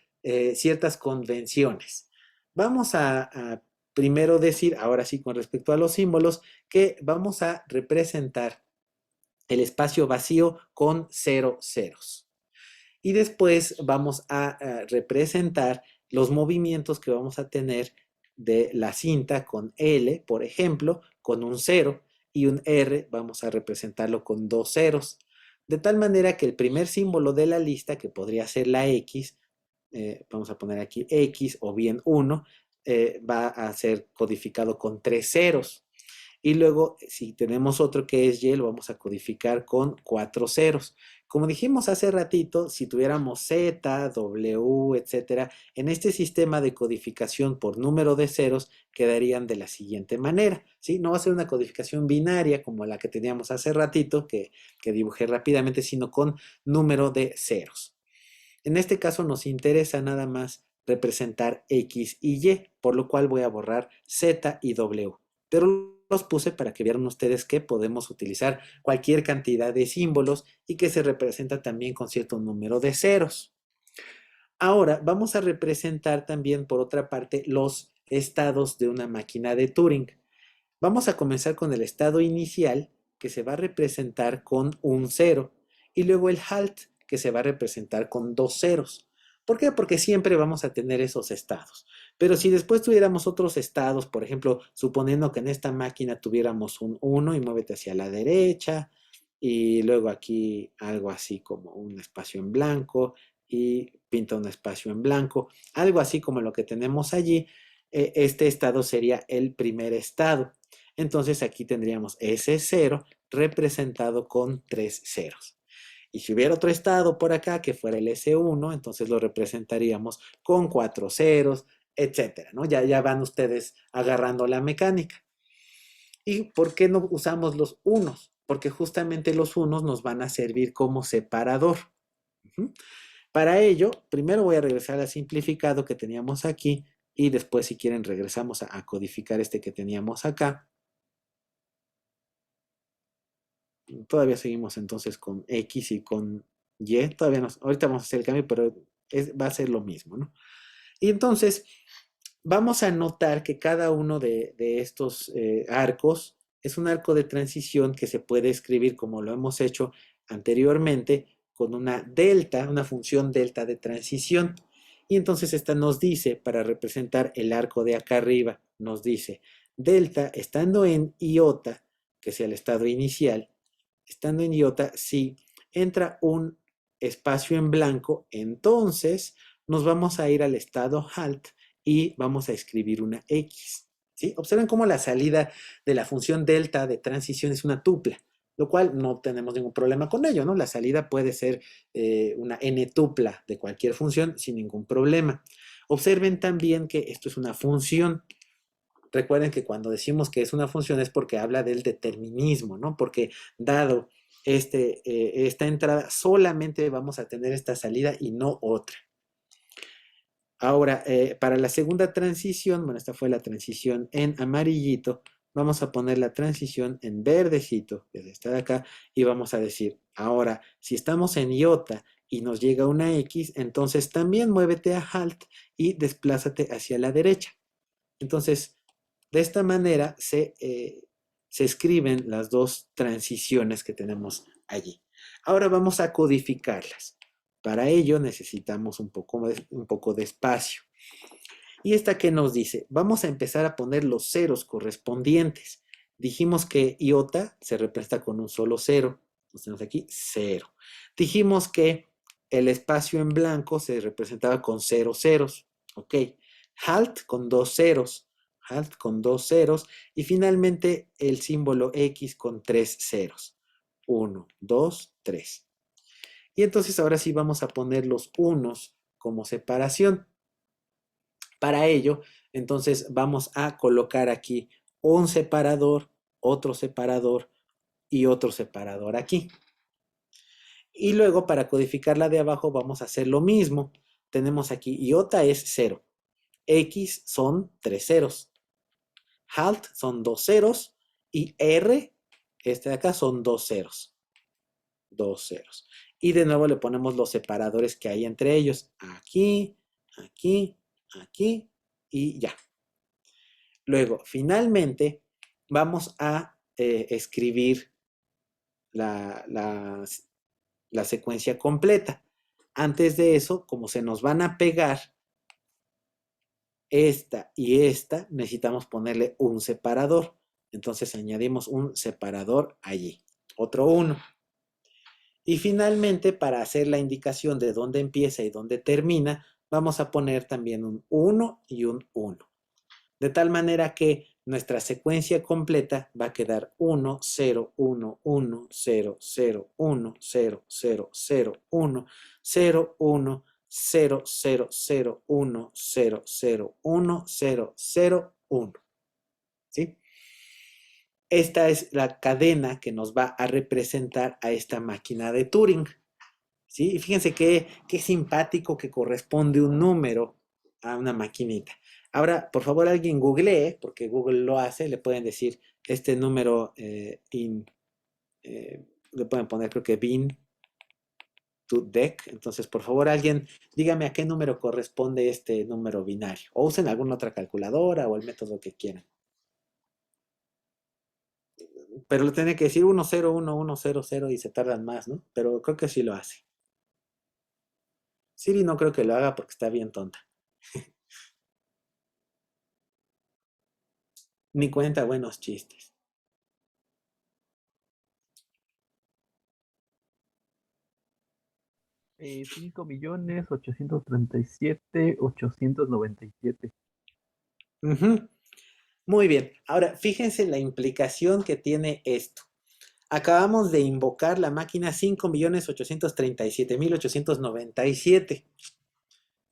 ciertas convenciones. Vamos a primero decir, ahora sí con respecto a los símbolos, que vamos a representar el espacio vacío con 0 ceros. Y después vamos a representar los movimientos que vamos a tener de la cinta con L, por ejemplo, con un 0 y un R vamos a representarlo con 2 ceros. De tal manera que el primer símbolo de la lista, que podría ser la X, vamos a poner aquí X o bien 1, va a ser codificado con 3 ceros. Y luego, si tenemos otro que es Y, lo vamos a codificar con 4 ceros. Como dijimos hace ratito, si tuviéramos Z, W, etcétera, en este sistema de codificación por número de ceros quedarían de la siguiente manera, ¿sí? No va a ser una codificación binaria como la que teníamos hace ratito, que dibujé rápidamente, sino con número de ceros. En este caso nos interesa nada más representar X y Y, por lo cual voy a borrar Z y W. Pero los puse para que vieran ustedes que podemos utilizar cualquier cantidad de símbolos y que se representa también con cierto número de ceros. Ahora vamos a representar también, por otra parte, los estados de una máquina de Turing. Vamos a comenzar con el estado inicial, que se va a representar con un 0, y luego el halt, que se va a representar con 2 ceros. ¿Por qué? Porque siempre vamos a tener esos estados. Pero si después tuviéramos otros estados, por ejemplo, suponiendo que en esta máquina tuviéramos un 1 y muévete hacia la derecha, y luego aquí algo así como un espacio en blanco y pinta un espacio en blanco, algo así como lo que tenemos allí, este estado sería el primer estado. Entonces aquí tendríamos ese 0 representado con 3 ceros. Y si hubiera otro estado por acá que fuera el S1, entonces lo representaríamos con 4 ceros, etcétera, ¿no? Ya van ustedes agarrando la mecánica. ¿Y por qué no usamos los unos? Porque justamente los unos nos van a servir como separador. Para ello, primero voy a regresar al simplificado que teníamos aquí y después, si quieren, regresamos a codificar este que teníamos acá. Todavía seguimos entonces con X y con Y. Todavía no, ahorita vamos a hacer el cambio, pero va a ser lo mismo, ¿no? Y entonces vamos a notar que cada uno de estos arcos es un arco de transición que se puede escribir como lo hemos hecho anteriormente con una delta, una función delta de transición. Y entonces esta nos dice, para representar el arco de acá arriba, nos dice delta estando en iota, que sea el estado inicial, estando en iota, si entra un espacio en blanco, entonces nos vamos a ir al estado halt y vamos a escribir una X. ¿Sí? Observen cómo la salida de la función delta de transición es una tupla, lo cual no tenemos ningún problema con ello, ¿no? La salida puede ser una n tupla de cualquier función sin ningún problema. Observen también que esto es una función. Recuerden que cuando decimos que es una función es porque habla del determinismo, ¿no? Porque dado esta entrada, solamente vamos a tener esta salida y no otra. Ahora, para la segunda transición, bueno, esta fue la transición en amarillito, vamos a poner la transición en verdecito, desde esta de acá, y vamos a decir, ahora, si estamos en iota y nos llega una X, entonces también muévete a halt y desplázate hacia la derecha. Entonces, de esta manera se escriben las dos transiciones que tenemos allí. Ahora vamos a codificarlas. Para ello necesitamos un poco de espacio. ¿Y esta qué nos dice? Vamos a empezar a poner los ceros correspondientes. Dijimos que iota se representa con un solo cero. Entonces tenemos aquí 0. Dijimos que el espacio en blanco se representaba con 0 ceros. Ok. Halt con 2 ceros. Halt con 2 ceros. Y finalmente el símbolo X con 3 ceros. 1, 2, 3. Y entonces ahora sí vamos a poner los unos como separación. Para ello, entonces vamos a colocar aquí un separador, otro separador y otro separador aquí. Y luego para codificar la de abajo vamos a hacer lo mismo. Tenemos aquí iota es 0. X son 3 ceros. Halt son 2 ceros. Y R, este de acá, son 2 ceros. 2 ceros. Y de nuevo le ponemos los separadores que hay entre ellos. Aquí, aquí, aquí y ya. Luego, finalmente, vamos a escribir la secuencia completa. Antes de eso, como se nos van a pegar esta y esta, necesitamos ponerle un separador. Entonces añadimos un separador allí, otro 1. Y finalmente, para hacer la indicación de dónde empieza y dónde termina, vamos a poner también un 1 y un 1. De tal manera que nuestra secuencia completa va a quedar 1, 0, 1, 1, 0, 0, 1, 0, 0, 0, 1, 0, 1, 0, 0, 0, 1, 0, 0, 1, 0, 0, 1. ¿Sí? Esta es la cadena que nos va a representar a esta máquina de Turing. ¿Sí? Y fíjense qué simpático que corresponde un número a una maquinita. Ahora, por favor, alguien googlee, porque Google lo hace, le pueden decir este número le pueden poner, creo que bin to deck. Entonces, por favor, alguien dígame a qué número corresponde este número binario. O usen alguna otra calculadora o el método que quieran. Pero lo tiene que decir 1, 0, 1, 1, 0, 0 y se tardan más, ¿no? Pero creo que sí lo hace. Siri no creo que lo haga porque está bien tonta. Ni cuenta buenos chistes.
Eh, 5.837.897.
Ujú. Muy bien. Ahora, fíjense la implicación que tiene esto. Acabamos de invocar la máquina 5.837.897.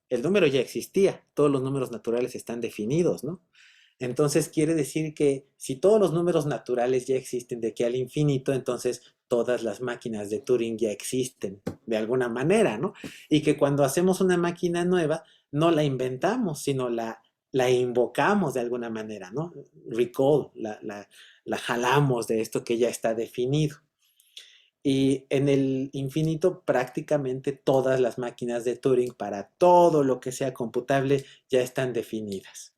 El número ya existía. Todos los números naturales están definidos, ¿no? Entonces quiere decir que si todos los números naturales ya existen de aquí al infinito, entonces todas las máquinas de Turing ya existen de alguna manera, ¿no? Y que cuando hacemos una máquina nueva, no la inventamos, sino la invocamos de alguna manera, ¿no? Recall, la jalamos de esto que ya está definido. Y en el infinito prácticamente todas las máquinas de Turing para todo lo que sea computable ya están definidas.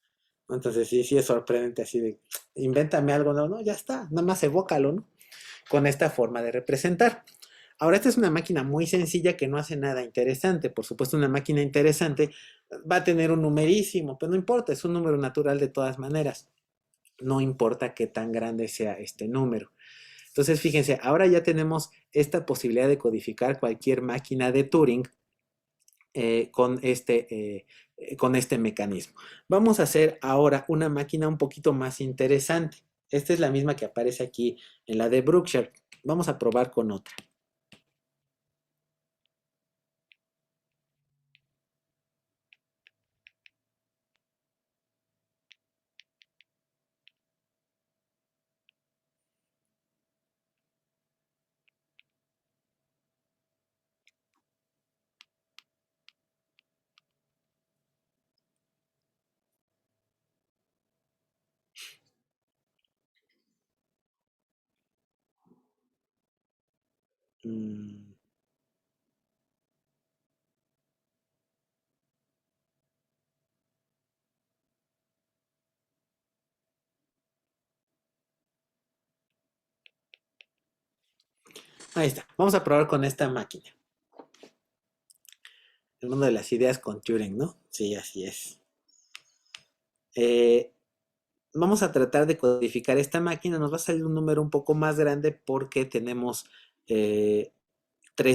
Entonces sí es sorprendente así de, invéntame algo, no, ya está, nada más evócalo, ¿no? Con esta forma de representar. Ahora, esta es una máquina muy sencilla que no hace nada interesante. Por supuesto, una máquina interesante va a tener un numerísimo, pero no importa, es un número natural de todas maneras. No importa qué tan grande sea este número. Entonces, fíjense, ahora ya tenemos esta posibilidad de codificar cualquier máquina de Turing con este mecanismo. Vamos a hacer ahora una máquina un poquito más interesante. Esta es la misma que aparece aquí en la de Brookshire. Vamos a probar con otra. Mm. Ahí está. Vamos a probar con esta máquina. El mundo de las ideas con Turing, ¿no? Sí, así es. Vamos a tratar de codificar esta máquina. Nos va a salir un número un poco más grande porque tenemos 3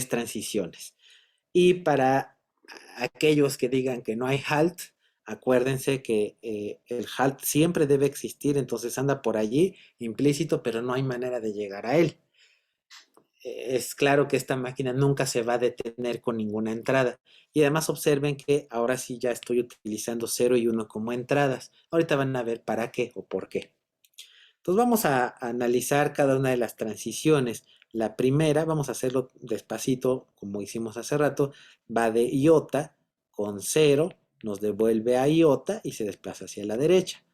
transiciones. Y para aquellos que digan que no hay halt, acuérdense que el halt siempre debe existir, entonces anda por allí implícito, pero no hay manera de llegar a él. es claro que esta máquina nunca se va a detener con ninguna entrada. Y además observen que ahora sí ya estoy utilizando 0 y 1 como entradas. Ahorita van a ver para qué o por qué. Entonces vamos a analizar cada una de las transiciones. La primera, vamos a hacerlo despacito, como hicimos hace rato, va de iota con 0, nos devuelve a iota y se desplaza hacia la derecha.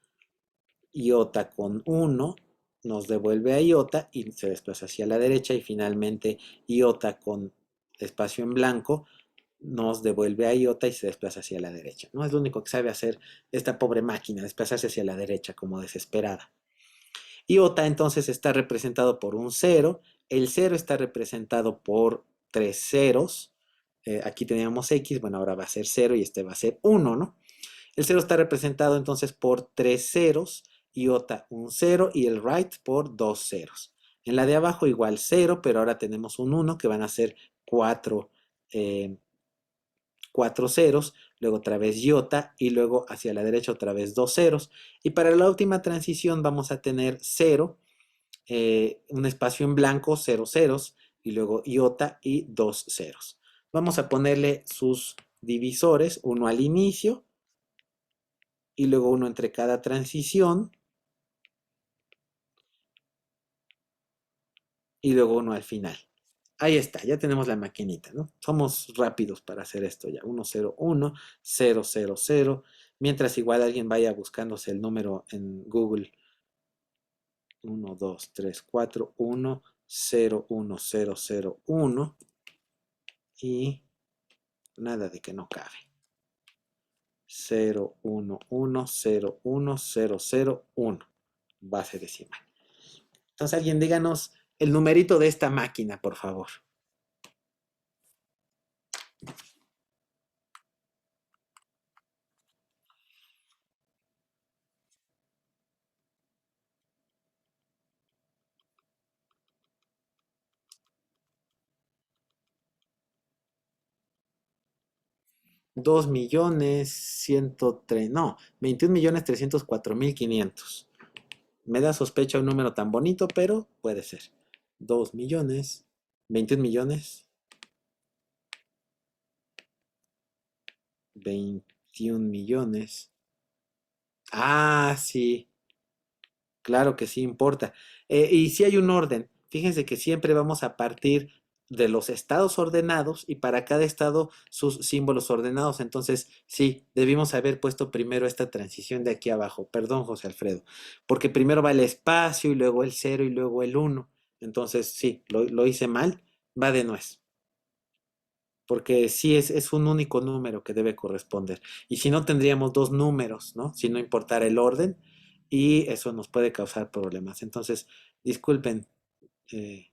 Iota con 1 nos devuelve a iota y se desplaza hacia la derecha. Y finalmente iota con espacio en blanco nos devuelve a iota y se desplaza hacia la derecha. No es lo único que sabe hacer esta pobre máquina, desplazarse hacia la derecha como desesperada. Iota entonces está representado por un 0, el 0 está representado por 3 ceros, aquí teníamos x, bueno, ahora va a ser 0 y este va a ser 1, ¿no? El 0 está representado entonces por 3 ceros, iota un 0 y el right por 2 ceros. En la de abajo igual 0, pero ahora tenemos un 1 que van a ser 4 ceros, luego otra vez iota y luego hacia la derecha otra vez 2 ceros. Y para la última transición vamos a tener 0, un espacio en blanco, 0 ceros y luego iota y 2 ceros. Vamos a ponerle sus divisores, uno al inicio y luego uno entre cada transición y luego uno al final. Ahí está, ya tenemos la maquinita, ¿no? Somos rápidos para hacer esto ya. 1, 0, 1, 0, 0, 0. Mientras igual alguien vaya buscándose el número en Google. 1, 2, 3, 4, 1, 0, 1, 0, 0, 1. Y nada de que no cabe. 0, 1, 1, 0, 1, 0, 0, 1. Base decimal. Entonces alguien díganos el numerito de esta máquina, por favor. Dos millones 103, no, 21.304.500. Me da sospecha un número tan bonito, pero puede ser. 2 millones, 21 millones, 21 millones. Ah, sí, claro que sí importa. Y si hay un orden, fíjense que siempre vamos a partir de los estados ordenados y para cada estado sus símbolos ordenados. Entonces, sí, debimos haber puesto primero esta transición de aquí abajo. Perdón, José Alfredo, porque primero va el espacio y luego el 0 y luego el 1. Entonces, sí, lo hice mal, va de nuez. Porque sí es un único número que debe corresponder. Y si no, tendríamos dos números, ¿no? Si no importara el orden, y eso nos puede causar problemas. Entonces, disculpen que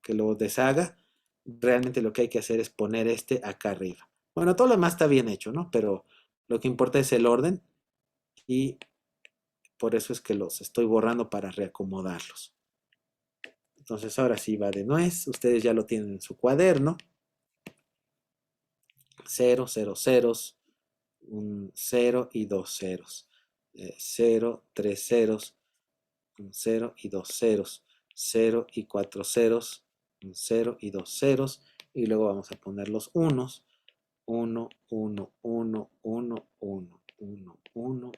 lo deshaga. Realmente lo que hay que hacer es poner este acá arriba. Bueno, todo lo demás está bien hecho, ¿no? Pero lo que importa es el orden y por eso es que los estoy borrando para reacomodarlos. Entonces, ahora sí va de nuez. Ustedes ya lo tienen en su cuaderno. 0, 0, ceros, un 0 y dos ceros. 0, 3 ceros, un 0 y dos ceros. 0 y 4 ceros, un 0 y dos ceros. Y luego vamos a poner los unos. 1, 1, 1, 1, 1, 1, 1, 1,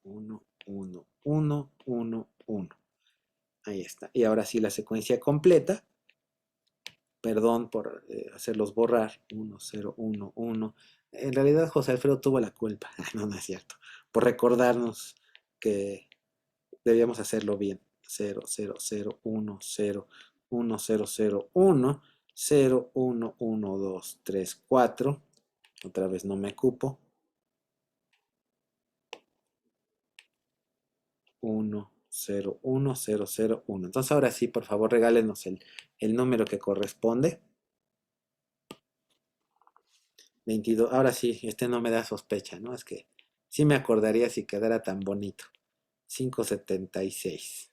1, 1, 1, 1, 1. Ahí está. Y ahora sí la secuencia completa. Perdón por hacerlos borrar. 1, 0, 1, 1. En realidad José Alfredo tuvo la culpa. No, no es cierto. Por recordarnos que debíamos hacerlo bien. 0, 0, 0, 1, 0, 1, 0, 0, 1, 0, 1, 1, 2, 3, 4. Otra vez no me cupo. 1, 0, 1, 0, 0, 1. Entonces ahora sí, por favor, regálenos el número que corresponde. 22. Ahora sí, este no me da sospecha, ¿no? Es que sí me acordaría si quedara tan bonito. 576.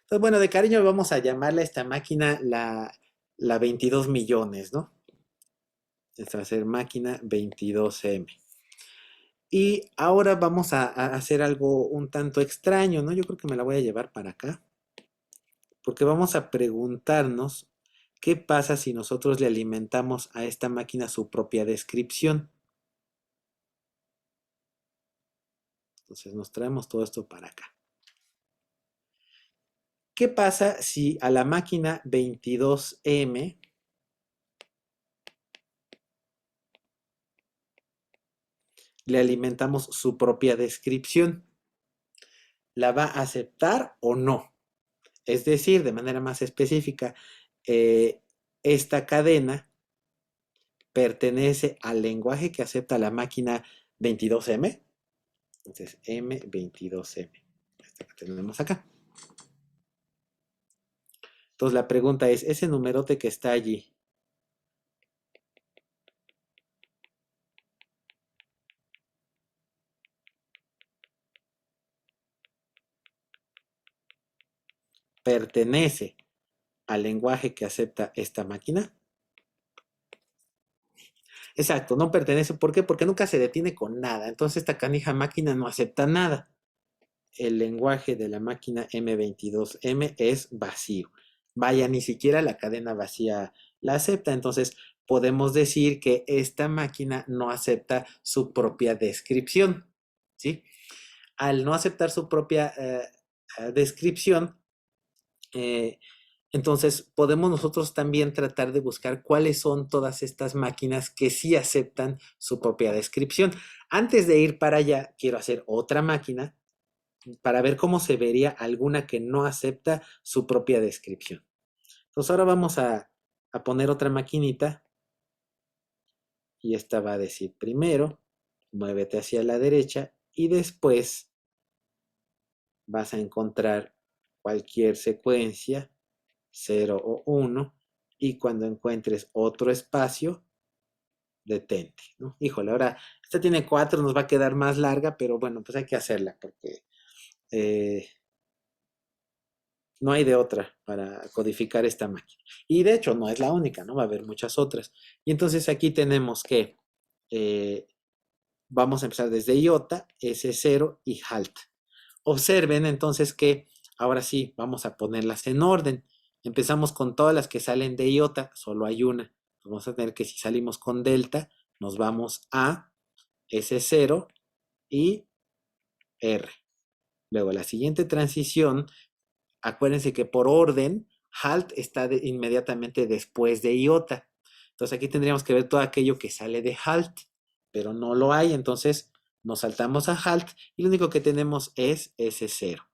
Entonces, bueno, de cariño vamos a llamarle a esta máquina la 22 millones, ¿no? Esta va a ser máquina 22M. Y ahora vamos a hacer algo un tanto extraño, ¿no? Yo creo que me la voy a llevar para acá. Porque vamos a preguntarnos ¿Qué pasa si nosotros le alimentamos a esta máquina su propia descripción? Entonces nos traemos todo esto para acá. ¿Qué pasa si a la máquina 22M le alimentamos su propia descripción? ¿La va a aceptar o no? Es decir, de manera más específica, esta cadena pertenece al lenguaje que acepta la máquina 22M. Entonces, M22M. Esta que tenemos acá. Entonces, la pregunta es, ese numerote que está allí, ¿pertenece al lenguaje que acepta esta máquina? Exacto, no pertenece. ¿Por qué? Porque nunca se detiene con nada. Entonces, esta canija máquina no acepta nada. El lenguaje de la máquina M22M es vacío. Vaya, ni siquiera la cadena vacía la acepta. Entonces, podemos decir que esta máquina no acepta su propia descripción, ¿sí? Al no aceptar su propia descripción, entonces podemos nosotros también tratar de buscar cuáles son todas estas máquinas que sí aceptan su propia descripción. Antes de ir para allá, quiero hacer otra máquina para ver cómo se vería alguna que no acepta su propia descripción. Entonces ahora vamos a poner otra maquinita y esta va a decir primero, muévete hacia la derecha y después vas a encontrar cualquier secuencia, 0 o 1, y cuando encuentres otro espacio, detente, ¿no? Híjole, ahora esta tiene 4, nos va a quedar más larga, pero bueno, pues hay que hacerla porque no hay de otra para codificar esta máquina. Y de hecho no es la única, ¿no? Va a haber muchas otras. Y entonces aquí tenemos que vamos a empezar desde iota, S0 y halt. Observen entonces que ahora sí vamos a ponerlas en orden. Empezamos con todas las que salen de iota, solo hay una. Vamos a tener que si salimos con delta, nos vamos a S0 y R. Luego la siguiente transición, acuérdense que por orden, halt está inmediatamente después de iota. Entonces aquí tendríamos que ver todo aquello que sale de halt, pero no lo hay, entonces nos saltamos a halt y lo único que tenemos es S0.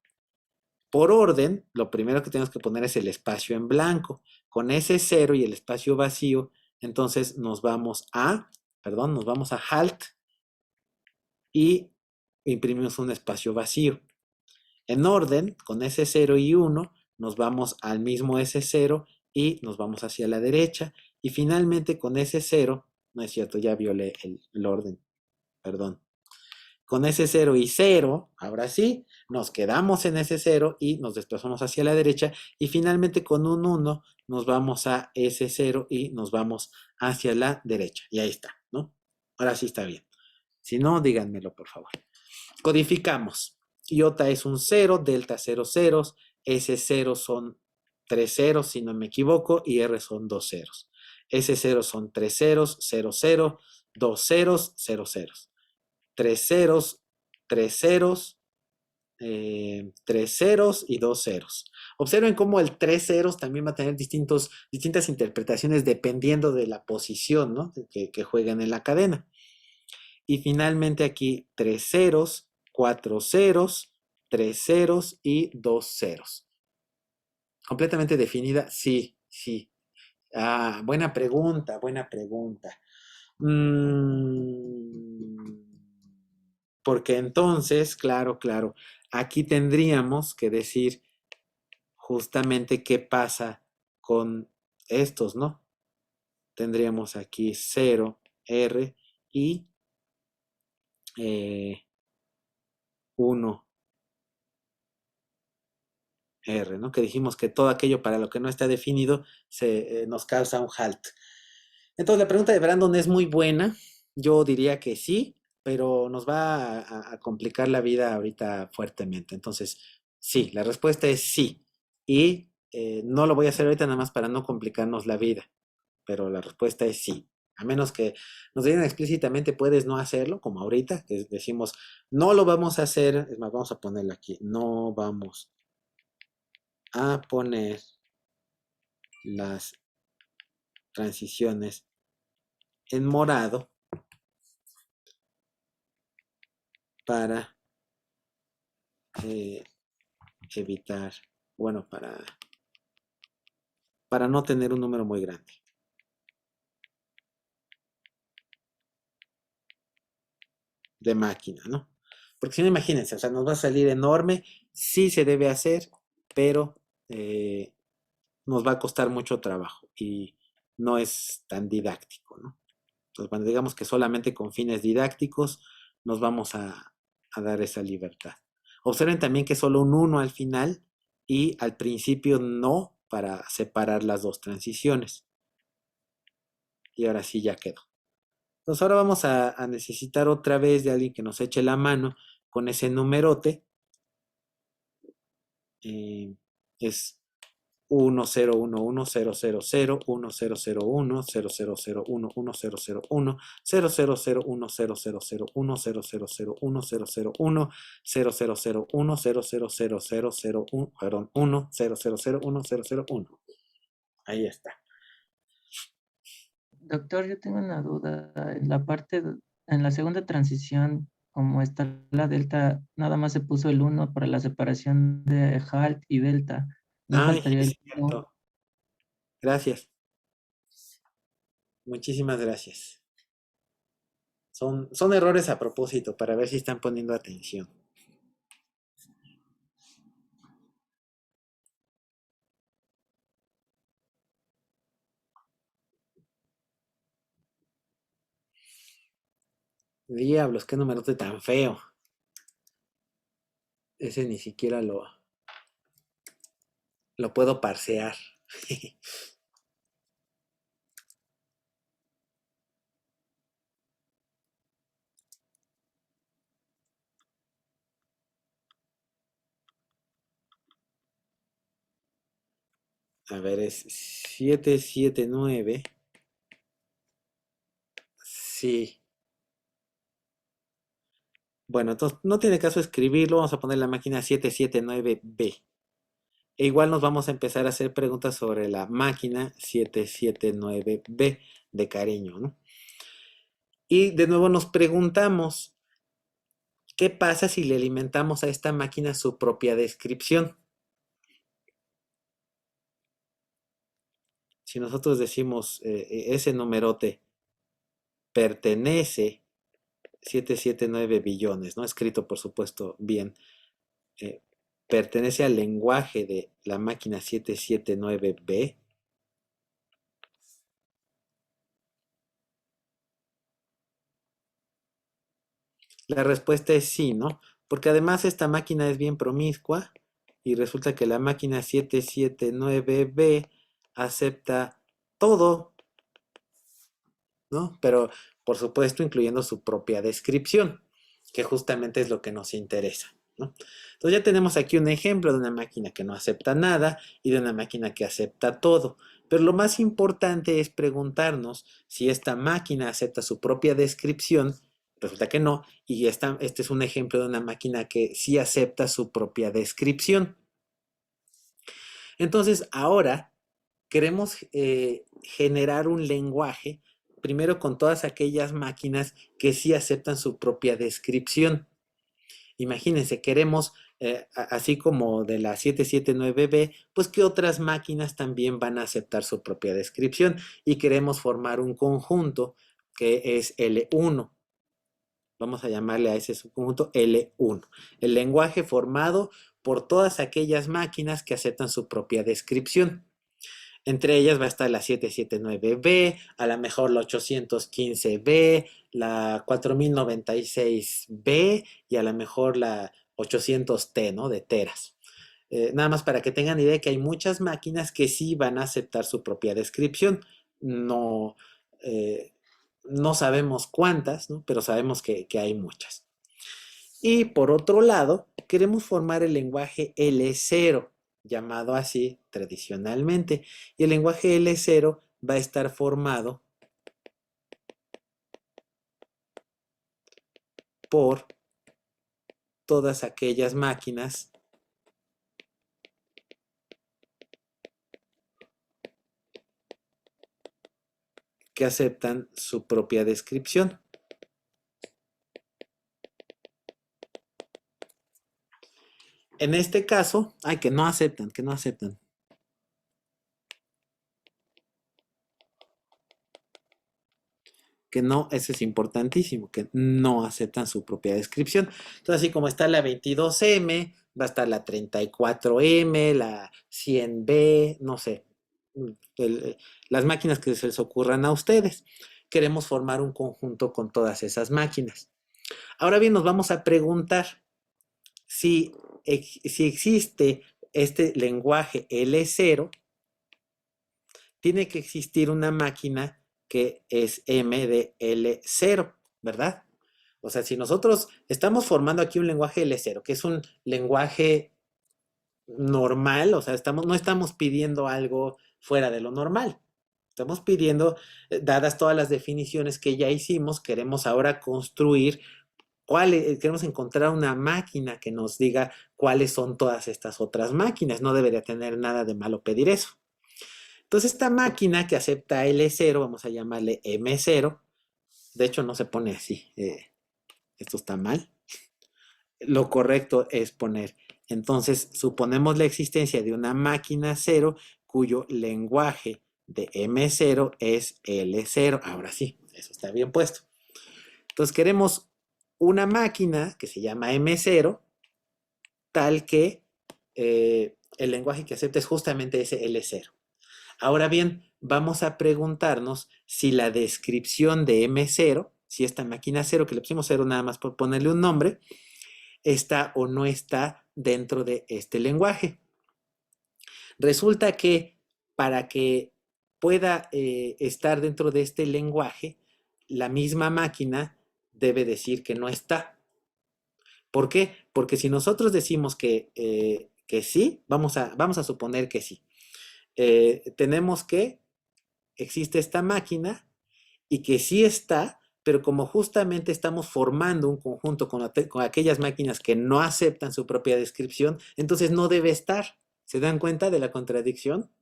Por orden, lo primero que tenemos que poner es el espacio en blanco. Con S0 y el espacio vacío, entonces nos vamos a halt y imprimimos un espacio vacío. En orden, con S0 y 1, nos vamos al mismo S0 y nos vamos hacia la derecha. Y finalmente con S0, no es cierto, ya violé el orden, perdón. Con S0 y 0, ahora sí, nos quedamos en S0 y nos desplazamos hacia la derecha. Y finalmente con un 1 nos vamos a S0 y nos vamos hacia la derecha. Y ahí está, ¿no? Ahora sí está bien. Si no, díganmelo, por favor. Codificamos. Iota es un 0, delta 0 ceros, S0 son 3 ceros, si no me equivoco, y R son 2 ceros. S0 son 3 ceros, 0, 0, 2 ceros, 0 ceros. 3 ceros, 3 ceros, 3 ceros y 2 ceros. Observen cómo el 3 ceros también va a tener distintas interpretaciones dependiendo de la posición, ¿no? que jueguen en la cadena. Y finalmente aquí 3 ceros, 4 ceros, 3 ceros y 2 ceros. ¿Completamente definida? Sí, sí. Ah, buena pregunta, buena pregunta. Porque entonces, claro, aquí tendríamos que decir justamente qué pasa con estos, ¿no? Tendríamos aquí 0, R y 1, R, ¿no? Que dijimos que todo aquello para lo que no está definido nos causa un halt. Entonces la pregunta de Brandon es muy buena. Yo diría que sí, pero nos va a complicar la vida ahorita fuertemente. Entonces, sí, la respuesta es sí. Y No lo voy a hacer ahorita nada más para no complicarnos la vida, pero la respuesta es sí. A menos que nos digan explícitamente, puedes no hacerlo, como ahorita, que decimos, no lo vamos a hacer, es más, vamos a ponerlo aquí, no vamos a poner las transiciones en morado para evitar, bueno, para no tener un número muy grande. De máquina, ¿no? Porque si no, imagínense, o sea, nos va a salir enorme, sí se debe hacer, pero nos va a costar mucho trabajo y no es tan didáctico, ¿no? Entonces, bueno, digamos que solamente con fines didácticos nos vamos a dar esa libertad. Observen también que solo un 1 al final y al principio no para separar las dos transiciones. Y ahora sí ya quedó. Entonces ahora vamos a necesitar otra vez de alguien que nos eche la mano con ese numerote. Es 1011001000 1001 0001 1001 0001 0001 0001 0001 perdón, 1 0001 001. Ahí está.
Doctor, yo tengo una duda. En la en la segunda transición, como está la delta, nada más se puso el 1 para la separación de halt y delta. No
Ay,
faltaría
es
el 1.
cierto. Gracias. Muchísimas gracias. Son errores a propósito para ver si están poniendo atención. Diablos, qué numerote tan feo. Ese ni siquiera lo puedo parsear. A ver, es 779. Sí. Bueno, entonces no tiene caso escribirlo. Vamos a poner la máquina 779B. E igual nos vamos a empezar a hacer preguntas sobre la máquina 779B de cariño, ¿no? Y de nuevo nos preguntamos, ¿qué pasa si le alimentamos a esta máquina su propia descripción? Si nosotros decimos ese numerote pertenece 779 billones, ¿no? Escrito, por supuesto, bien. Pertenece al lenguaje de la máquina 779B. La respuesta es sí, ¿no? Porque además esta máquina es bien promiscua y resulta que la máquina 779B acepta todo, ¿no? Pero, por supuesto, incluyendo su propia descripción, que justamente es lo que nos interesa, ¿no? Entonces ya tenemos aquí un ejemplo de una máquina que no acepta nada y de una máquina que acepta todo. Pero lo más importante es preguntarnos si esta máquina acepta su propia descripción. Resulta que no, y este es un ejemplo de una máquina que sí acepta su propia descripción. Entonces, ahora queremos generar un lenguaje, primero con todas aquellas máquinas que sí aceptan su propia descripción. Imagínense, queremos, así como de la 779B, pues que otras máquinas también van a aceptar su propia descripción y queremos formar un conjunto que es L1. Vamos a llamarle a ese subconjunto L1. El lenguaje formado por todas aquellas máquinas que aceptan su propia descripción. Entre ellas va a estar la 779B, a lo mejor la 815B, la 4096B y a lo mejor la 800T, ¿no? De teras. Nada más para que tengan idea que hay muchas máquinas que sí van a aceptar su propia descripción. No, no sabemos cuántas, ¿no? Pero sabemos que hay muchas. Y por otro lado, queremos formar el lenguaje L0. llamado así tradicionalmente. Y el lenguaje L0 va a estar formado por todas aquellas máquinas que aceptan su propia descripción. En este caso, que no aceptan. Que no, eso es importantísimo, que no aceptan su propia descripción. Entonces, así como está la 22M, va a estar la 34M, la 100B, no sé, las máquinas que se les ocurran a ustedes. Queremos formar un conjunto con todas esas máquinas. Ahora bien, nos vamos a preguntar si existe este lenguaje L0, tiene que existir una máquina que es M de L0, ¿verdad? O sea, si nosotros estamos formando aquí un lenguaje L0, que es un lenguaje normal, o sea, no estamos pidiendo algo fuera de lo normal. Estamos pidiendo, dadas todas las definiciones que ya hicimos, queremos ahora construir queremos encontrar una máquina que nos diga cuáles son todas estas otras máquinas. No debería tener nada de malo pedir eso. Entonces, esta máquina que acepta L0, vamos a llamarle M0. De hecho, no se pone así. Esto está mal. Lo correcto es poner. Entonces, suponemos la existencia de una máquina 0 cuyo lenguaje de M0 es L0. Ahora sí, eso está bien puesto. Entonces, queremos una máquina que se llama M0, tal que el lenguaje que acepta es justamente ese L0. Ahora bien, vamos a preguntarnos si la descripción de M0, si esta máquina 0, que le pusimos 0 nada más por ponerle un nombre, está o no está dentro de este lenguaje. Resulta que para que pueda estar dentro de este lenguaje, la misma máquina debe decir que no está. ¿Por qué? Porque si nosotros decimos que sí, vamos a suponer que sí. Tenemos que existe esta máquina y que sí está, pero como justamente estamos formando un conjunto con aquellas máquinas que no aceptan su propia descripción, entonces no debe estar. ¿Se dan cuenta de la contradicción?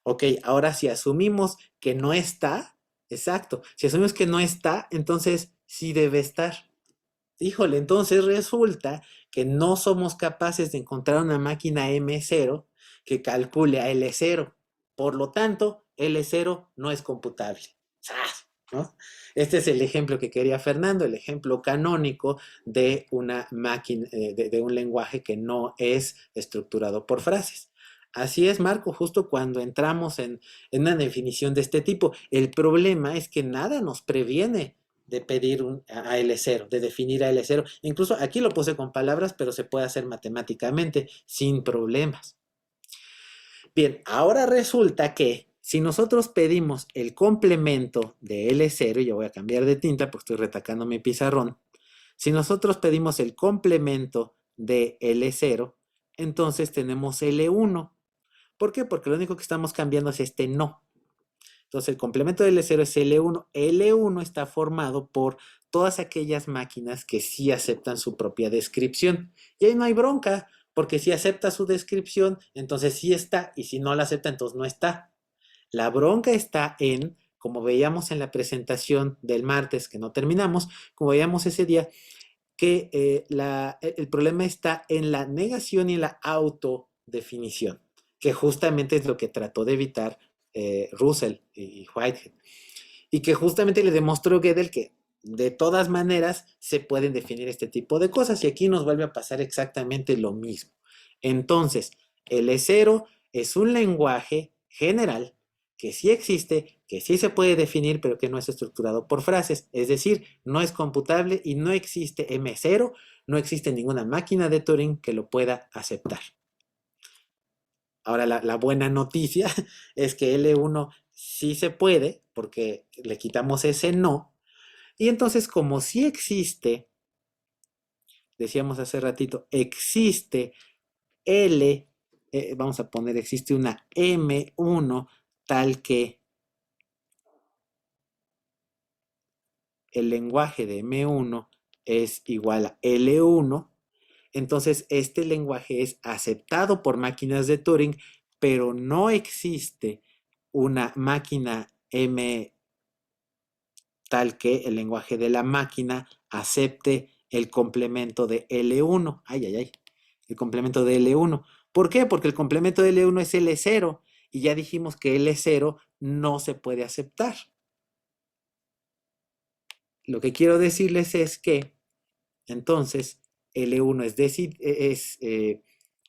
Ok, ahora si asumimos que no está, exacto, si asumimos que no está, entonces sí debe estar. Híjole, entonces resulta que no somos capaces de encontrar una máquina M0 que calcule a L0. Por lo tanto, L0 no es computable. ¿No? Este es el ejemplo que quería Fernando, el ejemplo canónico de una máquina, de un lenguaje que no es estructurado por frases. Así es, Marco, justo cuando entramos en una definición de este tipo. El problema es que nada nos previene de pedir a L0, de definir a L0. Incluso aquí lo puse con palabras, pero se puede hacer matemáticamente sin problemas. Bien, ahora resulta que si nosotros pedimos el complemento de L0, yo voy a cambiar de tinta porque estoy retacando mi pizarrón. Si nosotros pedimos el complemento de L0, entonces tenemos L1. ¿Por qué? Porque lo único que estamos cambiando es este no. Entonces, el complemento de L0 es L1. L1 está formado por todas aquellas máquinas que sí aceptan su propia descripción. Y ahí no hay bronca, porque si acepta su descripción, entonces sí está, y si no la acepta, entonces no está. La bronca está en, como veíamos en la presentación del martes, que no terminamos, como veíamos ese día, que el problema está en la negación y en la autodefinición, que justamente es lo que trató de evitar Russell y Whitehead. Y que justamente le demostró Gödel que de todas maneras se pueden definir este tipo de cosas. Y aquí nos vuelve a pasar exactamente lo mismo. Entonces, el L0 es un lenguaje general que sí existe, que sí se puede definir, pero que no es estructurado por frases. Es decir, no es computable y no existe M0, no existe ninguna máquina de Turing que lo pueda aceptar. Ahora, la buena noticia es que L1 sí se puede, porque le quitamos ese no. Y entonces, como sí existe, decíamos hace ratito, existe L vamos a poner, existe una M1 tal que el lenguaje de M1 es igual a L1, entonces este lenguaje es aceptado por máquinas de Turing, pero no existe una máquina M tal que el lenguaje de la máquina acepte el complemento de L1. Ay, ay, ay. El complemento de L1. ¿Por qué? Porque el complemento de L1 es L0 y ya dijimos que L0 no se puede aceptar. Lo que quiero decirles es que entonces L1 es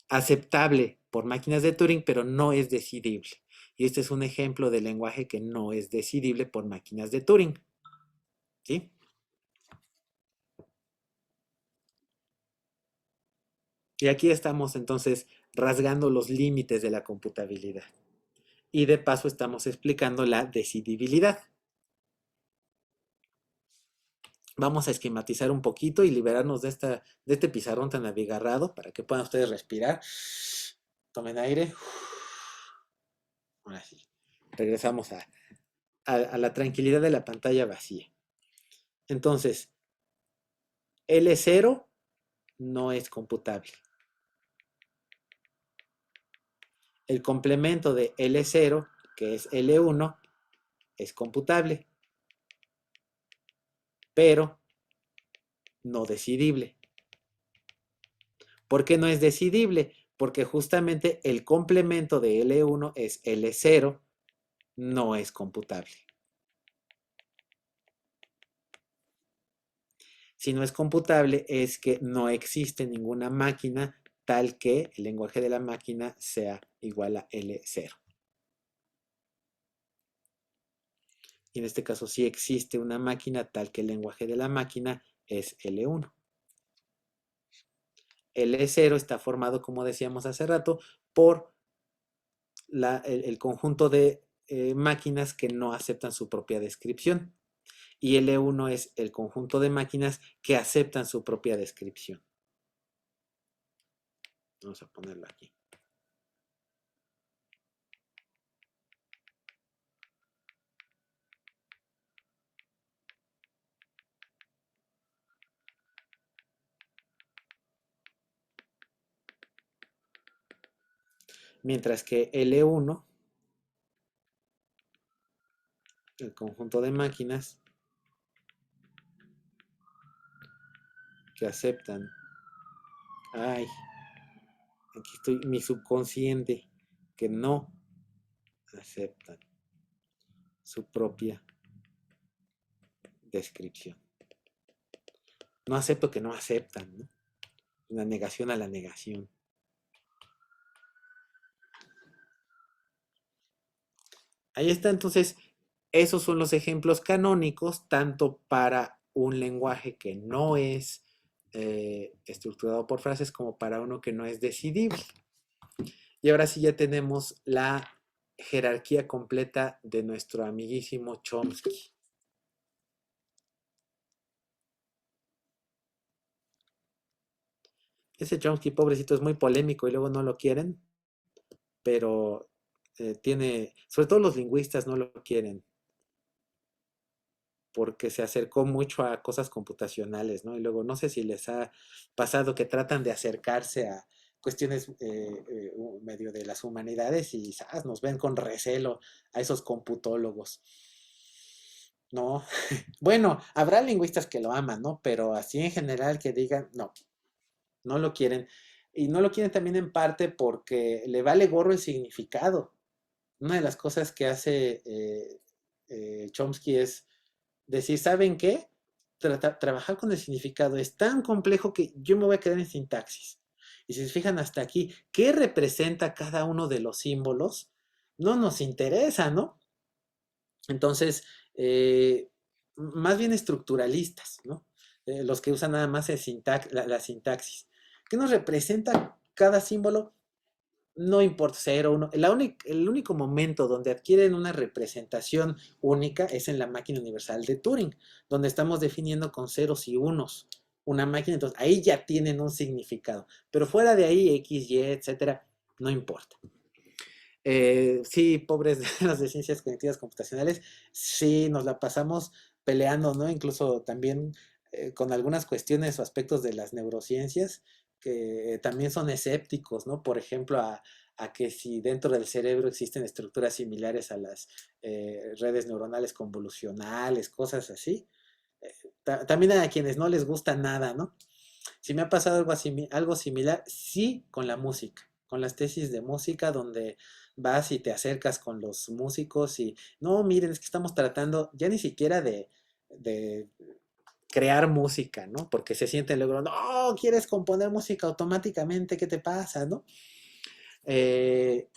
aceptable por máquinas de Turing, pero no es decidible. Y este es un ejemplo de lenguaje que no es decidible por máquinas de Turing. ¿Sí? Y aquí estamos entonces rasgando los límites de la computabilidad. Y de paso estamos explicando la decidibilidad. Vamos a esquematizar un poquito y liberarnos de este pizarrón tan abigarrado para que puedan ustedes respirar. Tomen aire. Ahora sí. Regresamos a la tranquilidad de la pantalla vacía. Entonces, L0 no es computable. El complemento de L0, que es L1, es computable, pero no decidible. ¿Por qué no es decidible? Porque justamente el complemento de L1 es L0, no es computable. Si no es computable, es que no existe ninguna máquina tal que el lenguaje de la máquina sea igual a L0. Y en este caso sí existe una máquina tal que el lenguaje de la máquina es L1. L0 está formado, como decíamos hace rato, por el conjunto de máquinas que no aceptan su propia descripción. Y L1 es el conjunto de máquinas que aceptan su propia descripción. Vamos a ponerlo aquí. Mientras que L1, el conjunto de máquinas que aceptan. Ay, aquí estoy, mi subconsciente, que no aceptan su propia descripción. No acepto que no aceptan, ¿no? Una negación a la negación. Ahí está, entonces, esos son los ejemplos canónicos, tanto para un lenguaje que no es estructurado por frases como para uno que no es decidible. Y ahora sí ya tenemos la jerarquía completa de nuestro amiguísimo Chomsky. Ese Chomsky, pobrecito, es muy polémico y luego no lo quieren, pero sobre todo los lingüistas no lo quieren, porque se acercó mucho a cosas computacionales, ¿no? Y luego no sé si les ha pasado que tratan de acercarse a cuestiones medio de las humanidades y nos ven con recelo a esos computólogos. No, bueno, habrá lingüistas que lo aman, ¿no? Pero así en general que digan, no lo quieren. Y no lo quieren también en parte porque le vale gorro el significado. Una de las cosas que hace Chomsky es decir, ¿saben qué? Trabajar con el significado es tan complejo que yo me voy a quedar en sintaxis. Y si se fijan hasta aquí, ¿qué representa cada uno de los símbolos? No nos interesa, ¿no? Entonces, más bien estructuralistas, ¿no? Los que usan nada más la sintaxis. ¿Qué nos representa cada símbolo? No importa, 0, 1. El único momento donde adquieren una representación única es en la máquina universal de Turing, donde estamos definiendo con ceros y unos una máquina, entonces ahí ya tienen un significado. Pero fuera de ahí, X, Y, etcétera, no importa. Sí, pobres de los de ciencias cognitivas computacionales, sí nos la pasamos peleando, ¿no? Incluso también con algunas cuestiones o aspectos de las neurociencias que también son escépticos, ¿no? Por ejemplo, a que si dentro del cerebro existen estructuras similares a las redes neuronales convolucionales, cosas así. También a quienes no les gusta nada, ¿no? Si me ha pasado algo similar, sí, con la música, con las tesis de música, donde vas y te acercas con los músicos y, no, miren, es que estamos tratando ya ni siquiera de crear música, ¿no? Porque se sienten luego, no, quieres componer música automáticamente, ¿qué te pasa, no? Eh,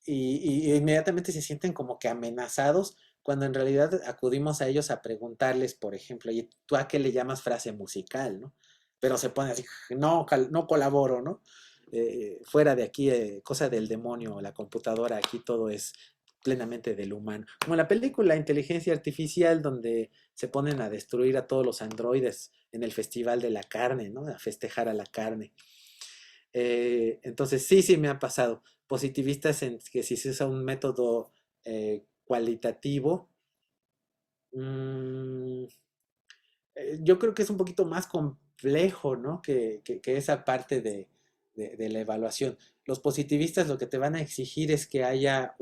y inmediatamente se sienten como que amenazados cuando en realidad acudimos a ellos a preguntarles, por ejemplo, ¿y tú a qué le llamas frase musical, no? Pero se pone así, no, no colaboro, ¿no? Fuera de aquí, cosa del demonio, la computadora, aquí todo es plenamente del humano. Como la película Inteligencia Artificial, donde se ponen a destruir a todos los androides en el Festival de la Carne, ¿no? A festejar a la carne. Entonces, sí, sí me ha pasado. Positivistas en que si se usa un método cualitativo, mm, yo creo que es un poquito más complejo, ¿no? Que esa parte de la evaluación. Los positivistas lo que te van a exigir es que haya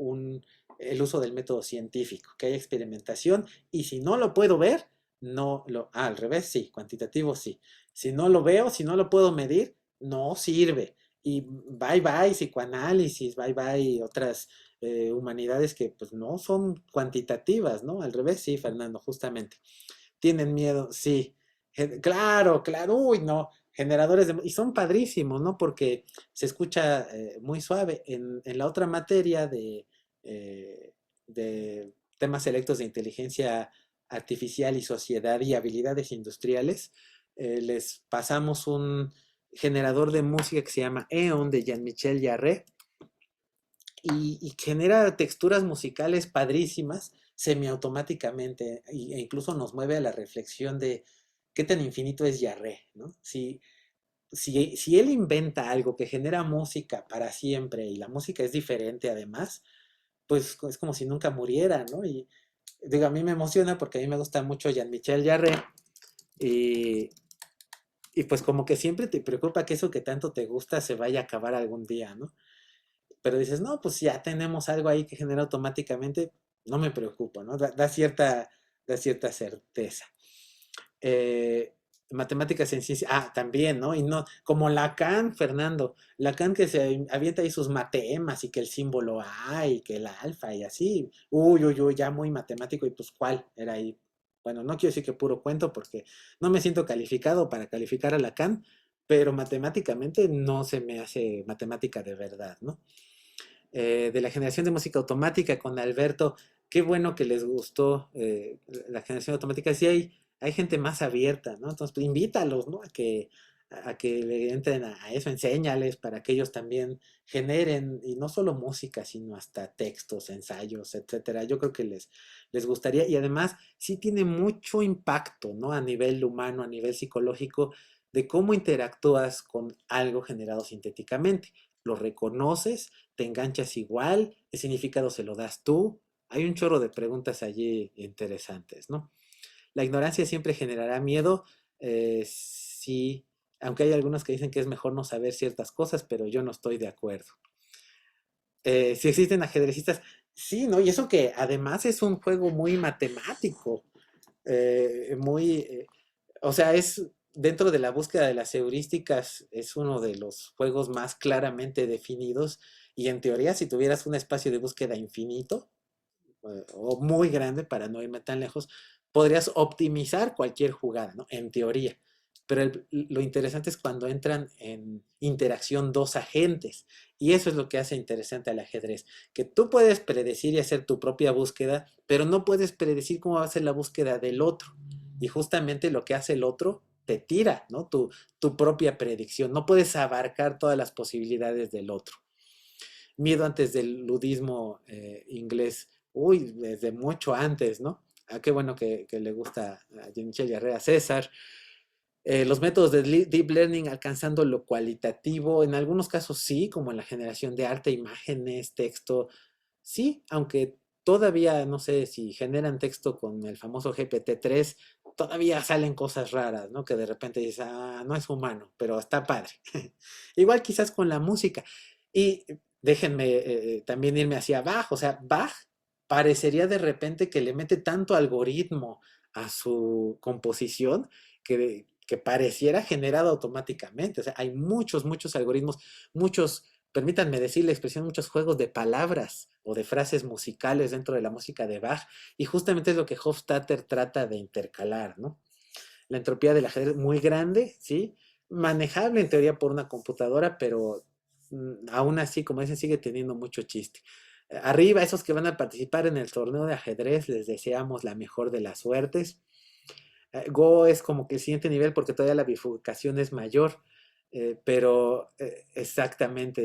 el uso del método científico, que haya experimentación, y si no lo puedo ver, no lo... al revés, sí, cuantitativo sí. Si no lo veo, si no lo puedo medir, no sirve. Y bye bye psicoanálisis, bye bye otras humanidades que pues no son cuantitativas, ¿no? Al revés, sí, Fernando, justamente. Tienen miedo, sí. Claro, claro, uy, no. Generadores y son padrísimos, ¿no? Porque se escucha muy suave. En la otra materia de temas selectos de inteligencia artificial y sociedad y habilidades industriales, les pasamos un generador de música que se llama Eon de Jean-Michel Jarre y genera texturas musicales padrísimas semiautomáticamente e incluso nos mueve a la reflexión de qué tan infinito es Jarre, ¿no? Si él inventa algo que genera música para siempre y la música es diferente además, pues es como si nunca muriera, ¿no? Y digo, a mí me emociona porque a mí me gusta mucho Jean-Michel Jarre y, y pues como que siempre te preocupa que eso que tanto te gusta se vaya a acabar algún día, ¿no? Pero dices, no, pues ya tenemos algo ahí que genera automáticamente, no me preocupo, ¿no? Da cierta certeza. Eh, matemáticas en ciencia, también, ¿no? Y no, como Lacan, Fernando, Lacan que se avienta ahí sus matemas y que el símbolo A y que el alfa y así, uy, ya muy matemático y pues ¿cuál era ahí? Bueno, no quiero decir que puro cuento porque no me siento calificado para calificar a Lacan, pero matemáticamente no se me hace matemática de verdad, ¿no? De la generación de música automática con Alberto, qué bueno que les gustó la generación automática, sí hay gente más abierta, ¿no? Entonces, pues, invítalos, ¿no? A que le entren a eso, enséñales para que ellos también generen, y no solo música, sino hasta textos, ensayos, etcétera. Yo creo que les gustaría, y además sí tiene mucho impacto, ¿no? A nivel humano, a nivel psicológico, de cómo interactúas con algo generado sintéticamente. Lo reconoces, te enganchas igual, el significado se lo das tú. Hay un chorro de preguntas allí interesantes, ¿no? La ignorancia siempre generará miedo, sí, aunque hay algunos que dicen que es mejor no saber ciertas cosas, pero yo no estoy de acuerdo. Si existen ajedrecistas, sí, ¿no? Y eso que además es un juego muy matemático, o sea, es dentro de la búsqueda de las heurísticas, es uno de los juegos más claramente definidos y en teoría si tuvieras un espacio de búsqueda infinito o muy grande para no irme tan lejos, podrías optimizar cualquier jugada, ¿no? En teoría. Pero lo interesante es cuando entran en interacción dos agentes. Y eso es lo que hace interesante al ajedrez. Que tú puedes predecir y hacer tu propia búsqueda, pero no puedes predecir cómo va a ser la búsqueda del otro. Y justamente lo que hace el otro te tira, ¿no? Tu propia predicción. No puedes abarcar todas las posibilidades del otro. Miedo antes del ludismo inglés. Uy, desde mucho antes, ¿no? Qué bueno que le gusta a Jean-Michel Jarre, a César. Los métodos de Deep Learning alcanzando lo cualitativo, en algunos casos sí, como en la generación de arte, imágenes, texto, sí, aunque todavía no sé si generan texto con el famoso GPT-3, todavía salen cosas raras, ¿no? Que de repente dices, ah, no es humano, pero está padre. Igual quizás con la música. Y déjenme también irme hacia Bach, o sea, Bach parecería de repente que le mete tanto algoritmo a su composición que pareciera generado automáticamente. O sea, hay muchos algoritmos, muchos, permítanme decir la expresión, muchos juegos de palabras o de frases musicales dentro de la música de Bach, y justamente es lo que Hofstadter trata de intercalar, ¿no? La entropía del ajedrez muy grande, ¿sí? Manejable en teoría por una computadora, pero aún así, como dicen, sigue teniendo mucho chiste. Arriba, esos que van a participar en el torneo de ajedrez, les deseamos la mejor de las suertes. Go es como que el siguiente nivel porque todavía la bifurcación es mayor, pero exactamente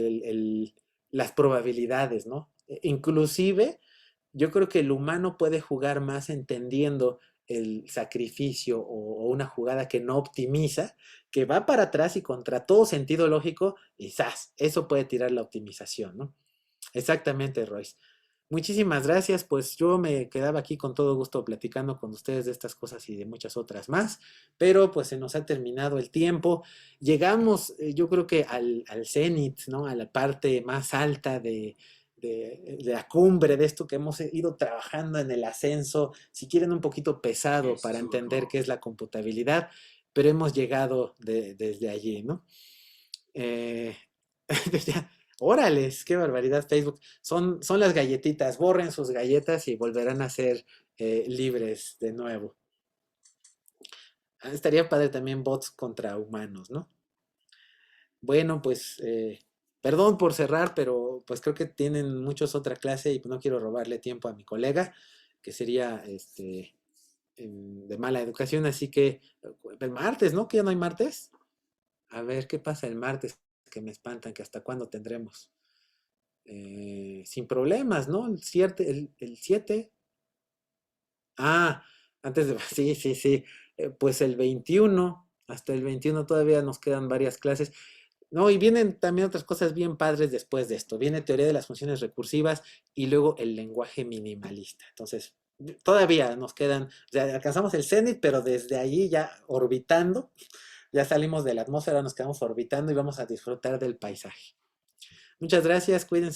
las probabilidades, ¿no? Inclusive, yo creo que el humano puede jugar más entendiendo el sacrificio o una jugada que no optimiza, que va para atrás y contra todo sentido lógico, y ¡zas! Eso puede tirar la optimización, ¿no? Exactamente, Royce. Muchísimas gracias, pues yo me quedaba aquí con todo gusto platicando con ustedes de estas cosas y de muchas otras más, pero pues se nos ha terminado el tiempo. Llegamos, yo creo que al cenit, ¿no? A la parte más alta de la cumbre de esto que hemos ido trabajando en el ascenso, si quieren un poquito pesado para entender qué es la computabilidad, pero hemos llegado desde allí, ¿no? Órales, qué barbaridad, Facebook. Son las galletitas, borren sus galletas y volverán a ser libres de nuevo. Estaría padre también bots contra humanos, ¿no? Bueno, pues, perdón por cerrar, pero pues creo que tienen muchos otra clase y no quiero robarle tiempo a mi colega, que sería de mala educación, así que el martes, ¿no? ¿Que ya no hay martes? A ver, ¿qué pasa el martes? Que me espantan, que hasta cuándo tendremos. Sin problemas, ¿no? El 7. Ah, antes de... Sí. Pues el 21, hasta el 21 todavía nos quedan varias clases. No, y vienen también otras cosas bien padres después de esto. Viene teoría de las funciones recursivas y luego el lenguaje minimalista. Entonces, todavía nos quedan, o sea, alcanzamos el cenit, pero desde allí ya orbitando, ya salimos de la atmósfera, nos quedamos orbitando y vamos a disfrutar del paisaje. Muchas gracias, cuídense.